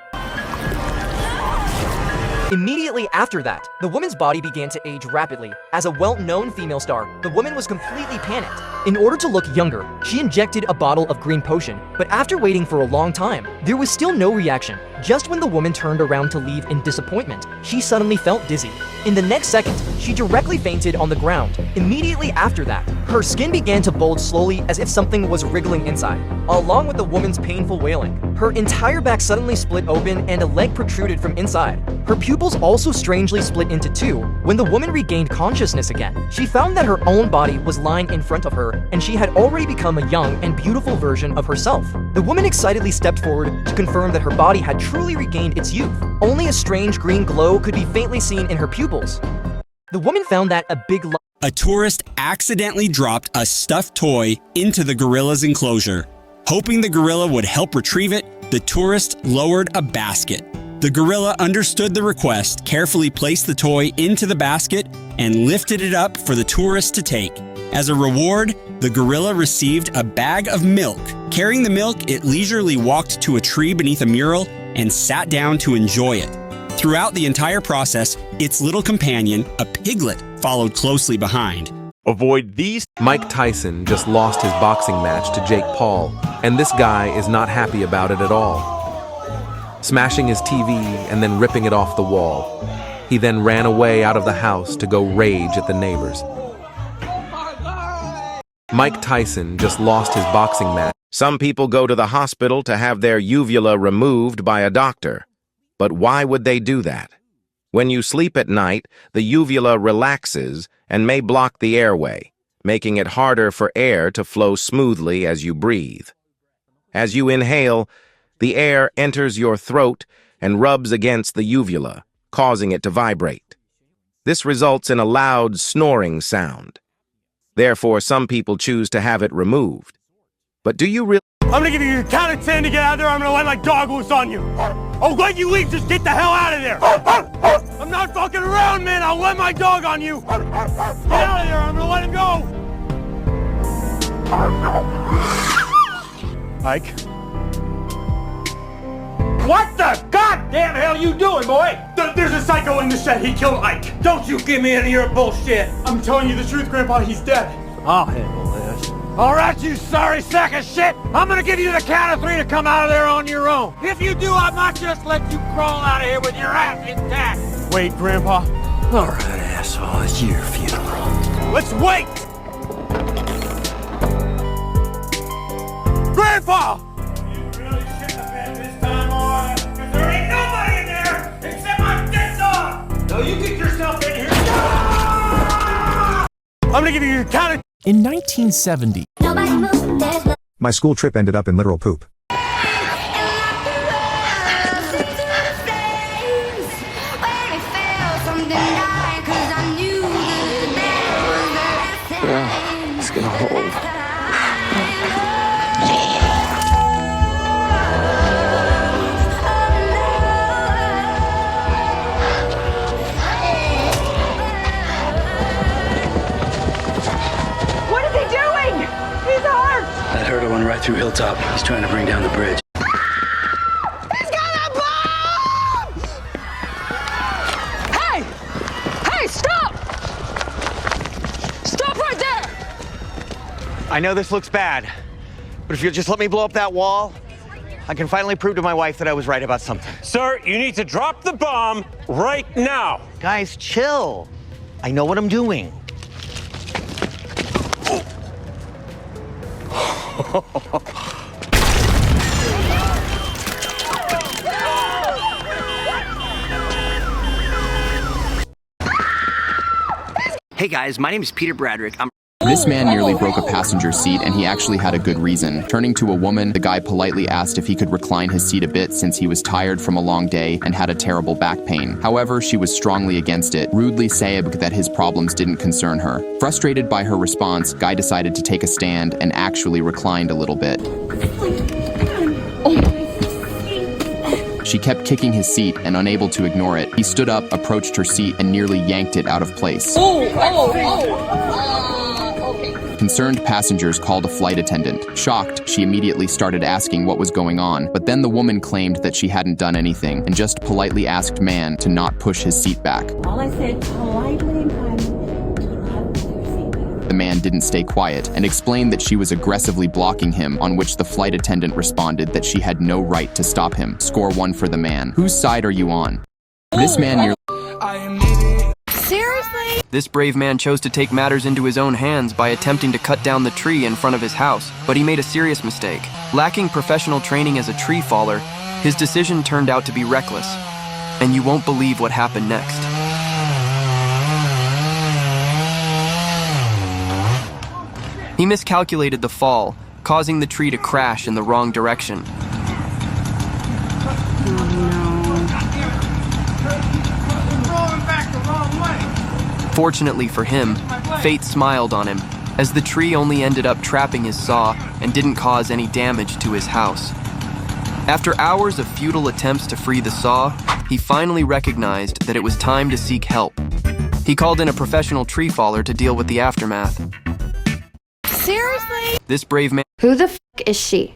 Immediately after that, the woman's body began to age rapidly. As a well-known female star, the woman was completely panicked. In order to look younger, she injected a bottle of green potion, but after waiting for a long time, there was still no reaction. Just when the woman turned around to leave in disappointment, she suddenly felt dizzy. In the next second, she directly fainted on the ground. Immediately after that, her skin began to bulge slowly as if something was wriggling inside. Along with the woman's painful wailing, her entire back suddenly split open and a leg protruded from inside. Her pupils also strangely split into two. When the woman regained consciousness again, she found that her own body was lying in front of her and she had already become a young and beautiful version of herself. The woman excitedly stepped forward to confirm that her body had truly regained its youth. Only a strange green glow could be faintly seen in her pupils. The woman found that a tourist accidentally dropped a stuffed toy into the gorilla's enclosure. Hoping the gorilla would help retrieve it, the tourist lowered a basket. The gorilla understood the request, carefully placed the toy into the basket, and lifted it up for the tourist to take. As a reward, the gorilla received a bag of milk. Carrying the milk, it leisurely walked to a tree beneath a mural and sat down to enjoy it. Throughout the entire process, its little companion, a piglet, followed closely behind. Avoid these. Mike Tyson just lost his boxing match to Jake Paul, and this guy is not happy about it at all. Smashing his TV and then ripping it off the wall. He then ran away out of the house to go rage at the neighbors. Mike Tyson just lost his boxing match. Some people go to the hospital to have their uvula removed by a doctor. But why would they do that? When you sleep at night, the uvula relaxes and may block the airway, making it harder for air to flow smoothly as you breathe. As you inhale, the air enters your throat and rubs against the uvula, causing it to vibrate. This results in a loud snoring sound. Therefore, some people choose to have it removed. But do you really? I'm gonna give you a count of 10 to get out of there. I'm gonna let my dog loose on you. Oh, when you leave, just get the hell out of there. I'm not fucking around, man. I'll let my dog on you. Get out of there. I'm gonna let him go. Ike? What the goddamn hell you doing, boy? There's a psycho in the shed. He killed Ike. Don't you give me any of your bullshit. I'm telling you the truth, Grandpa. He's dead. I'll handle this. All right, you sorry sack of shit. I'm gonna give you the count of 3 to come out of there on your own. If you do, I might just let you crawl out of here with your ass intact. Wait, Grandpa. All right, asshole. It's your funeral. Let's wait. Grandpa! You really shit the bed this time, alright? Because there ain't nobody in there except my dead dog! So you get yourself in here. I'm gonna give you your count of... In 1970, My school trip ended up in literal poop. Yeah, it's gonna hold. What is he doing? He's hurt! That hurdle went right through Hilltop. He's trying to bring down the bridge. He's got a bomb! Hey! Hey, stop! Stop right there! I know this looks bad, but if you'll just let me blow up that wall, I can finally prove to my wife that I was right about something. Sir, you need to drop the bomb right now. Guys, chill. I know what I'm doing. Hey guys, my name is Peter Bradrick. This man nearly broke a passenger seat, and he actually had a good reason. Turning to a woman, the guy politely asked if he could recline his seat a bit since he was tired from a long day and had a terrible back pain. However, she was strongly against it, rudely saying that his problems didn't concern her. Frustrated by her response, Guy decided to take a stand and actually reclined a little bit. She kept kicking his seat, and unable to ignore it, he stood up, approached her seat, and nearly yanked it out of place. Concerned passengers called a flight attendant. Shocked, she immediately started asking what was going on, but then the woman claimed that she hadn't done anything and just politely asked man to not push his seat back. All I said politely and kindly. The man didn't stay quiet and explained that she was aggressively blocking him, on which the flight attendant responded that she had no right to stop him. Score 1 for the man. Whose side are you on? This man nearly... Seriously? This brave man chose to take matters into his own hands by attempting to cut down the tree in front of his house, but he made a serious mistake. Lacking professional training as a tree faller, his decision turned out to be reckless. And you won't believe what happened next. He miscalculated the fall, causing the tree to crash in the wrong direction. Fortunately for him, fate smiled on him, as the tree only ended up trapping his saw and didn't cause any damage to his house. After hours of futile attempts to free the saw, he finally recognized that it was time to seek help. He called in a professional tree faller to deal with the aftermath. Seriously? This brave man... Who the f*** is she?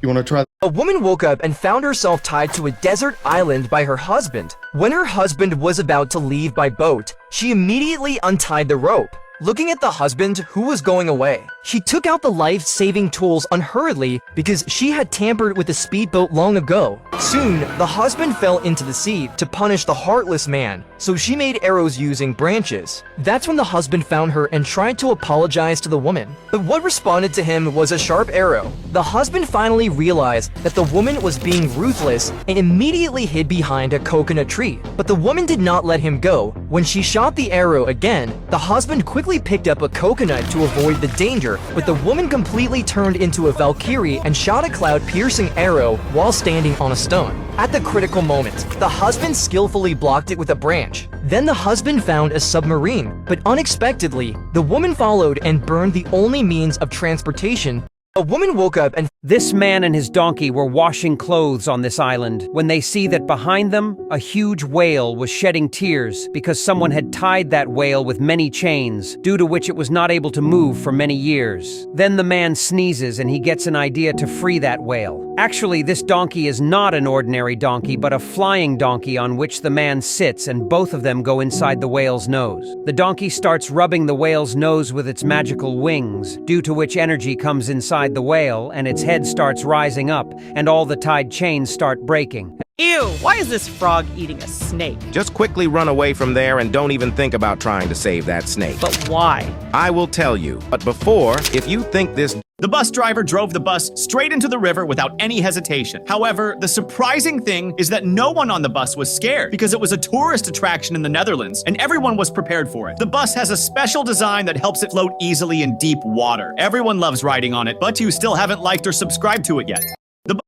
You want to try? A woman woke up and found herself tied to a desert island by her husband. When her husband was about to leave by boat, she immediately untied the rope. Looking at the husband, who was going away, she took out the life-saving tools unhurriedly because she had tampered with the speedboat long ago. Soon, the husband fell into the sea to punish the heartless man, so she made arrows using branches. That's when the husband found her and tried to apologize to the woman. But what responded to him was a sharp arrow. The husband finally realized that the woman was being ruthless and immediately hid behind a coconut tree. But the woman did not let him go. When she shot the arrow again, the husband quickly picked up a coconut to avoid the danger, but the woman completely turned into a Valkyrie and shot a cloud-piercing arrow while standing on a stone. At the critical moment, the husband skillfully blocked it with a branch. Then the husband found a submarine, but unexpectedly, the woman followed and burned the only means of transportation A woman woke up and This man and his donkey were washing clothes on this island when they see that behind them, a huge whale was shedding tears because someone had tied that whale with many chains, due to which it was not able to move for many years. Then the man sneezes and he gets an idea to free that whale. Actually, this donkey is not an ordinary donkey, but a flying donkey on which the man sits, and both of them go inside the whale's nose. The donkey starts rubbing the whale's nose with its magical wings, due to which energy comes inside the whale and its head starts rising up, and all the tied chains start breaking. Ew, why is this frog eating a snake? Just quickly run away from there and don't even think about trying to save that snake. But why? I will tell you. But before, if you think this... The bus driver drove the bus straight into the river without any hesitation. However, the surprising thing is that no one on the bus was scared because it was a tourist attraction in the Netherlands and everyone was prepared for it. The bus has a special design that helps it float easily in deep water. Everyone loves riding on it, but you still haven't liked or subscribed to it yet.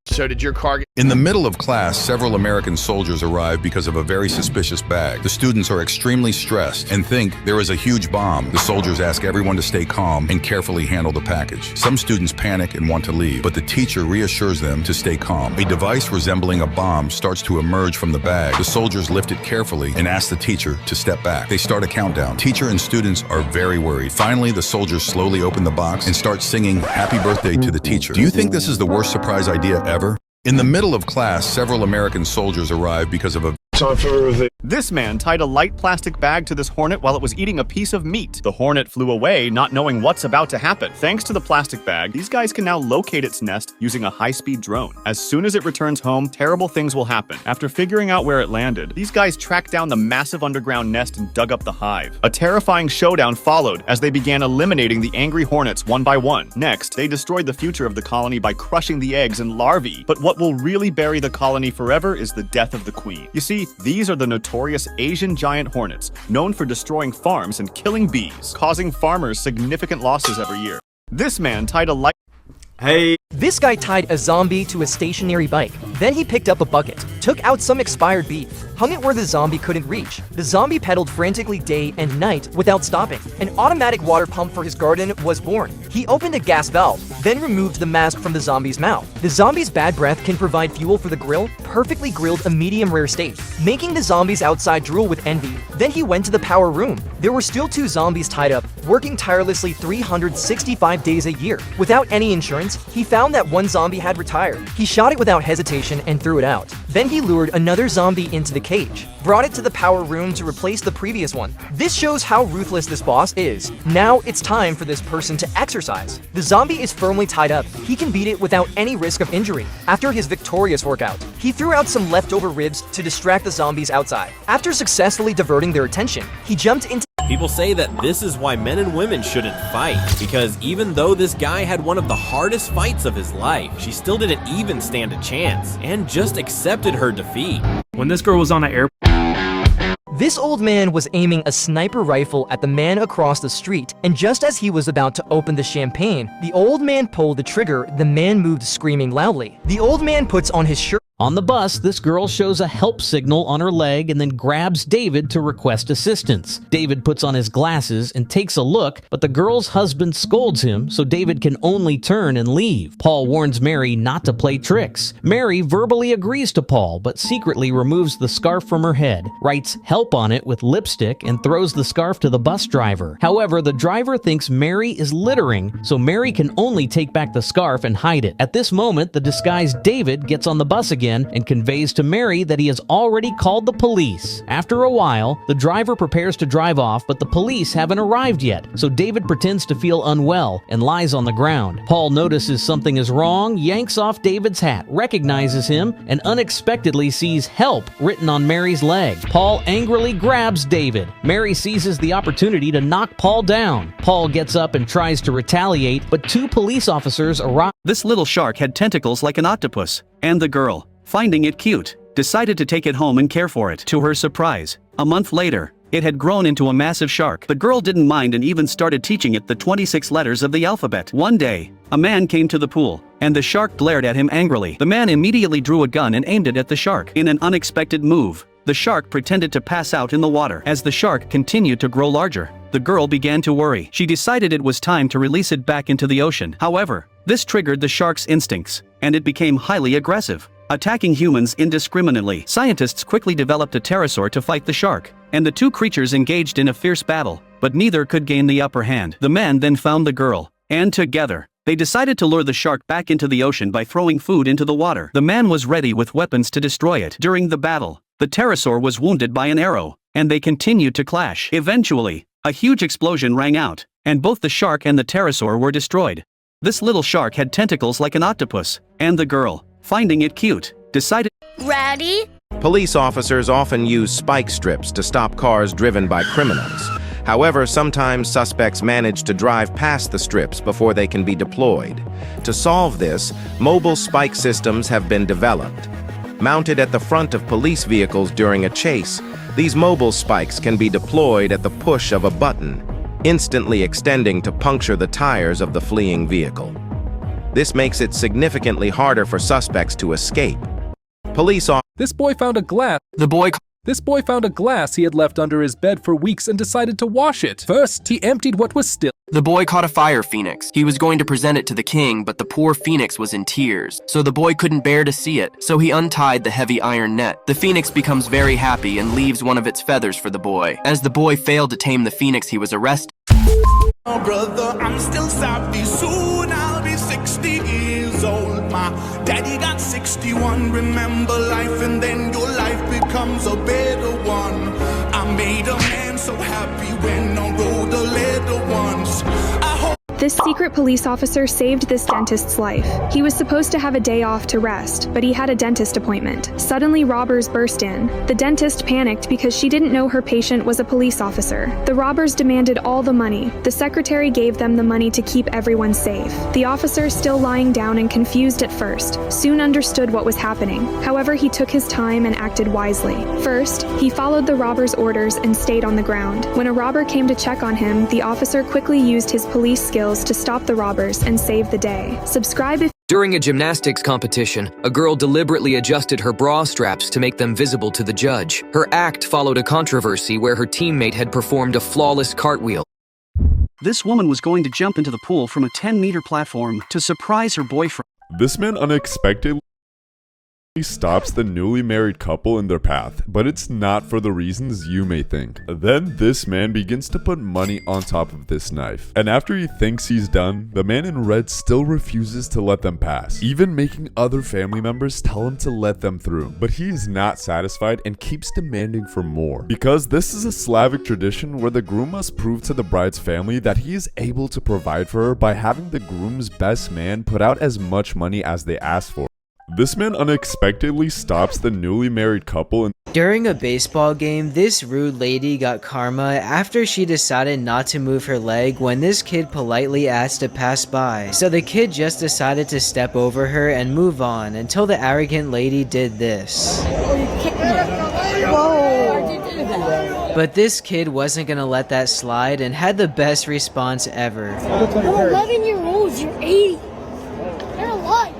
So did your car get... In the middle of class, several American soldiers arrive because of a very suspicious bag. The students are extremely stressed and think there is a huge bomb. The soldiers ask everyone to stay calm and carefully handle the package. Some students panic and want to leave, but the teacher reassures them to stay calm. A device resembling a bomb starts to emerge from the bag. The soldiers lift it carefully and ask the teacher to step back. They start a countdown. Teacher and students are very worried. Finally, the soldiers slowly open the box and start singing Happy Birthday to the teacher. Do you think this is the worst surprise idea ever? In the middle of class, several American soldiers arrived because of a... This man tied a light plastic bag to this hornet while it was eating a piece of meat. The hornet flew away, not knowing what's about to happen. Thanks to the plastic bag, these guys can now locate its nest using a high-speed drone. As soon as it returns home, terrible things will happen. After figuring out where it landed, these guys tracked down the massive underground nest and dug up the hive. A terrifying showdown followed as they began eliminating the angry hornets one by one. Next, they destroyed the future of the colony by crushing the eggs and larvae. But what will really bury the colony forever is the death of the queen. You see, these are the notorious Asian giant hornets, known for destroying farms and killing bees, causing farmers significant losses every year. This man tied a light... Hey. This guy tied a zombie to a stationary bike. Then he picked up a bucket, took out some expired beef, hung it where the zombie couldn't reach. The zombie pedaled frantically day and night without stopping. An automatic water pump for his garden was born. He opened a gas valve, then removed the mask from the zombie's mouth. The zombie's bad breath can provide fuel for the grill, perfectly grilled a medium rare steak, making the zombies outside drool with envy. Then he went to the power room. There were still 2 zombies tied up, working tirelessly 365 days a year. Without any insurance, he found that one zombie had retired. He shot it without hesitation and threw it out. Then he lured another zombie into the cage, brought it to the power room to replace the previous one. This shows how ruthless this boss is. Now it's time for this person to exercise. The zombie is firmly tied up. He can beat it without any risk of injury. After his victorious workout, he threw out some leftover ribs to distract the zombies outside. After successfully diverting their attention, he jumped into... People say that this is why men and women shouldn't fight, because even though this guy had one of the hardest fights of his life, she still didn't even stand a chance, and just accepted her defeat. When this girl was on an airplane, this old man was aiming a sniper rifle at the man across the street, and just as he was about to open the champagne, the old man pulled the trigger. The man moved screaming loudly. The old man puts on his shirt. On the bus, this girl shows a help signal on her leg and then grabs David to request assistance. David puts on his glasses and takes a look, but the girl's husband scolds him, so David can only turn and leave. Paul warns Mary not to play tricks. Mary verbally agrees to Paul, but secretly removes the scarf from her head, writes "help" on it with lipstick, and throws the scarf to the bus driver. However, the driver thinks Mary is littering, so Mary can only take back the scarf and hide it. At this moment, the disguised David gets on the bus again and conveys to Mary that he has already called the police. After a while, the driver prepares to drive off, but the police haven't arrived yet, so David pretends to feel unwell and lies on the ground. Paul notices something is wrong, yanks off David's hat, recognizes him, and unexpectedly sees "help" written on Mary's leg. Paul angrily grabs David. Mary seizes the opportunity to knock Paul down. Paul gets up and tries to retaliate, but 2 police officers arrive. This little shark had tentacles like an octopus, and the girl, finding it cute, decided to take it home and care for it. To her surprise, a month later, it had grown into a massive shark. The girl didn't mind and even started teaching it the 26 letters of the alphabet. One day, a man came to the pool, and the shark glared at him angrily. The man immediately drew a gun and aimed it at the shark. In an unexpected move, the shark pretended to pass out in the water. As the shark continued to grow larger, the girl began to worry. She decided it was time to release it back into the ocean. However, This triggered the shark's instincts, and it became highly aggressive, attacking humans indiscriminately. Scientists quickly developed a pterosaur to fight the shark, and the two creatures engaged in a fierce battle, but neither could gain the upper hand. The man then found the girl, and together, they decided to lure the shark back into the ocean by throwing food into the water. The man was ready with weapons to destroy it. During the battle, the pterosaur was wounded by an arrow, and they continued to clash. Eventually, a huge explosion rang out, and both the shark and the pterosaur were destroyed. This little shark had tentacles like an octopus, and the girl, finding it cute, decided. Ready? Police officers often use spike strips to stop cars driven by criminals. However, sometimes suspects manage to drive past the strips before they can be deployed. To solve this, mobile spike systems have been developed. Mounted at the front of police vehicles during a chase, these mobile spikes can be deployed at the push of a button, instantly extending to puncture the tires of the fleeing vehicle. This makes it significantly harder for suspects to escape. This boy found a glass. This boy found a glass he had left under his bed for weeks and decided to wash it. First, he emptied what was still. The boy caught a fire phoenix. He was going to present it to the king, but the poor phoenix was in tears, so the boy couldn't bear to see it, so he untied the heavy iron net. The phoenix becomes very happy and leaves one of its feathers for the boy. As the boy failed to tame the phoenix, he was arrested. Oh, brother, I'm still savvy. Soon I'll be 60 years old. My daddy got 61. Remember life, and then your life becomes a better one. I made a man so happy when I wrote the letter once. This secret police officer saved this dentist's life. He was supposed to have a day off to rest, but he had a dentist appointment. Suddenly, robbers burst in. The dentist panicked because she didn't know her patient was a police officer. The robbers demanded all the money. The secretary gave them the money to keep everyone safe. The officer, still lying down and confused at first, soon understood what was happening. However, he took his time and acted wisely. First, he followed the robbers' orders and stayed on the ground. When a robber came to check on him, the officer quickly used his police skills to stop the robbers and save the day. Subscribe if... During a gymnastics competition, a girl deliberately adjusted her bra straps to make them visible to the judge. Her act followed a controversy where her teammate had performed a flawless cartwheel. This woman was going to jump into the pool from a 10-meter platform to surprise her boyfriend. This man unexpectedly stops the newly married couple in their path, but it's not for the reasons you may think. Then this man begins to put money on top of this knife, and after he thinks he's done, the man in red still refuses to let them pass, even making other family members tell him to let them through. But he is not satisfied and keeps demanding for more, because this is a Slavic tradition where the groom must prove to the bride's family that he is able to provide for her by having the groom's best man put out as much money as they ask for. This man unexpectedly stops the newly married couple and During a baseball game, this rude lady got karma after she decided not to move her leg when this kid politely asked to pass by. So the kid just decided to step over her and move on until the arrogant lady did this. But this kid wasn't gonna let that slide and had the best response ever. You're 11 years old, you're 80. You're alive.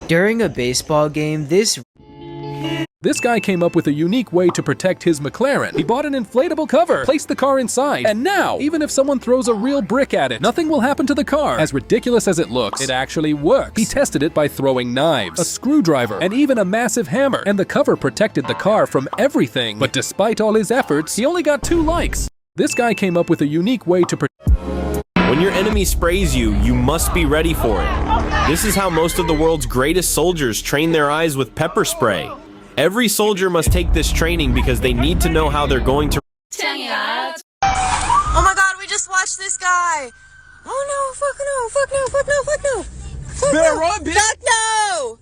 During a baseball game, this guy came up with a unique way to protect his McLaren. He bought an inflatable cover, placed the car inside, and now, even if someone throws a real brick at it, nothing will happen to the car. As ridiculous as it looks, it actually works. He tested it by throwing knives, a screwdriver, and even a massive hammer, and the cover protected the car from everything. But despite all his efforts, he only got 2 likes. This guy came up with a unique way to When your enemy sprays you, you must be ready for it. This is how most of the world's greatest soldiers train their eyes with pepper spray. Every soldier must take this training because they need to know how they're going to... Oh my god, we just watched this guy. Oh no, fuck no, fuck no, fuck no, fuck no. Fuck no. Run, bitch. Fuck no.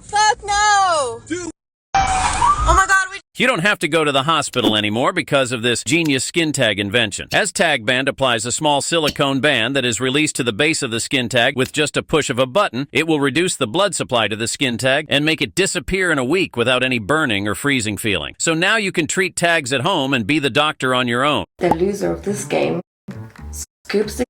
Fuck no. Dude. Oh my god, You don't have to go to the hospital anymore because of this genius skin tag invention. As Tag Band applies a small silicone band that is released to the base of the skin tag with just a push of a button, it will reduce the blood supply to the skin tag and make it disappear in a week without any burning or freezing feeling. So now you can treat tags at home and be the doctor on your own. The loser of this game scoops the...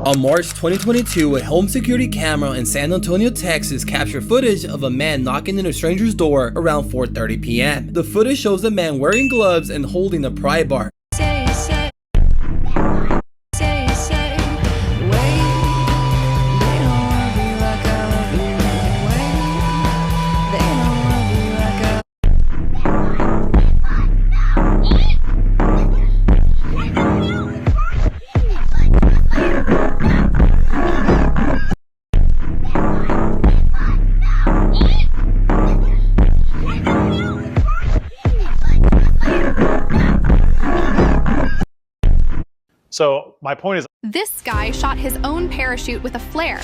On March 2022, a home security camera in San Antonio, Texas captured footage of a man knocking on a stranger's door around 4:30 p.m. The footage shows a man wearing gloves and holding a pry bar. So my point is, This guy shot his own parachute with a flare.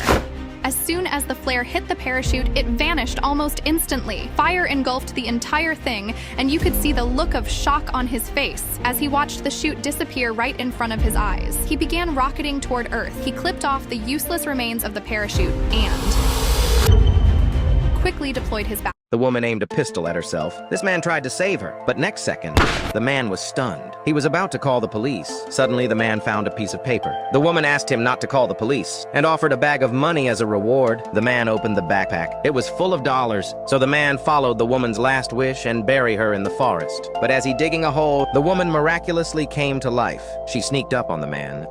As soon as the flare hit the parachute, it vanished almost instantly. Fire engulfed the entire thing, and you could see the look of shock on his face as he watched the chute disappear right in front of his eyes. He began rocketing toward Earth. He clipped off the useless remains of the parachute and quickly deployed his back. The woman aimed a pistol at herself. This man tried to save her, but next second, the man was stunned. He was about to call the police. Suddenly, the man found a piece of paper. The woman asked him not to call the police and offered a bag of money as a reward. The man opened the backpack. It was full of dollars, so the man followed the woman's last wish and buried her in the forest. But as he digging a hole, the woman miraculously came to life. She sneaked up on the man.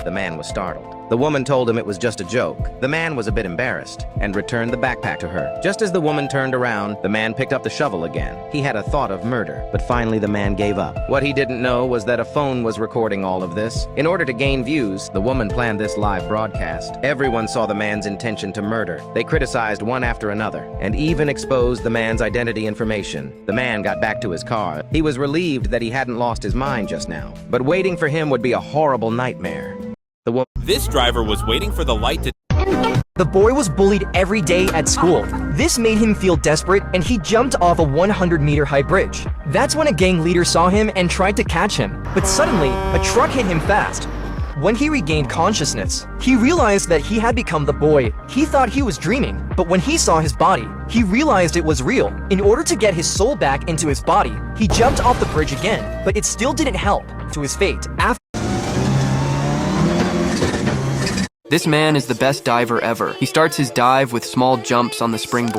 The man was startled. The woman told him it was just a joke. The man was a bit embarrassed and returned the backpack to her. Just as the woman turned around, the man picked up the shovel again. He had a thought of murder, but finally the man gave up. What he didn't know was that a phone was recording all of this. In order to gain views, the woman planned this live broadcast. Everyone saw the man's intention to murder. They criticized one after another and even exposed the man's identity information. The man got back to his car. He was relieved that he hadn't lost his mind just now, but waiting for him would be a horrible nightmare. This driver was waiting for the light to... The boy was bullied every day at school. This made him feel desperate, and he jumped off a 100-meter high bridge. That's when a gang leader saw him and tried to catch him. But suddenly, a truck hit him fast. When he regained consciousness, he realized that he had become the boy. He thought he was dreaming, but when he saw his body, he realized it was real. In order to get his soul back into his body, he jumped off the bridge again, but it still didn't help. To his fate, after This man is the best diver ever. He starts his dive with small jumps on the springboard.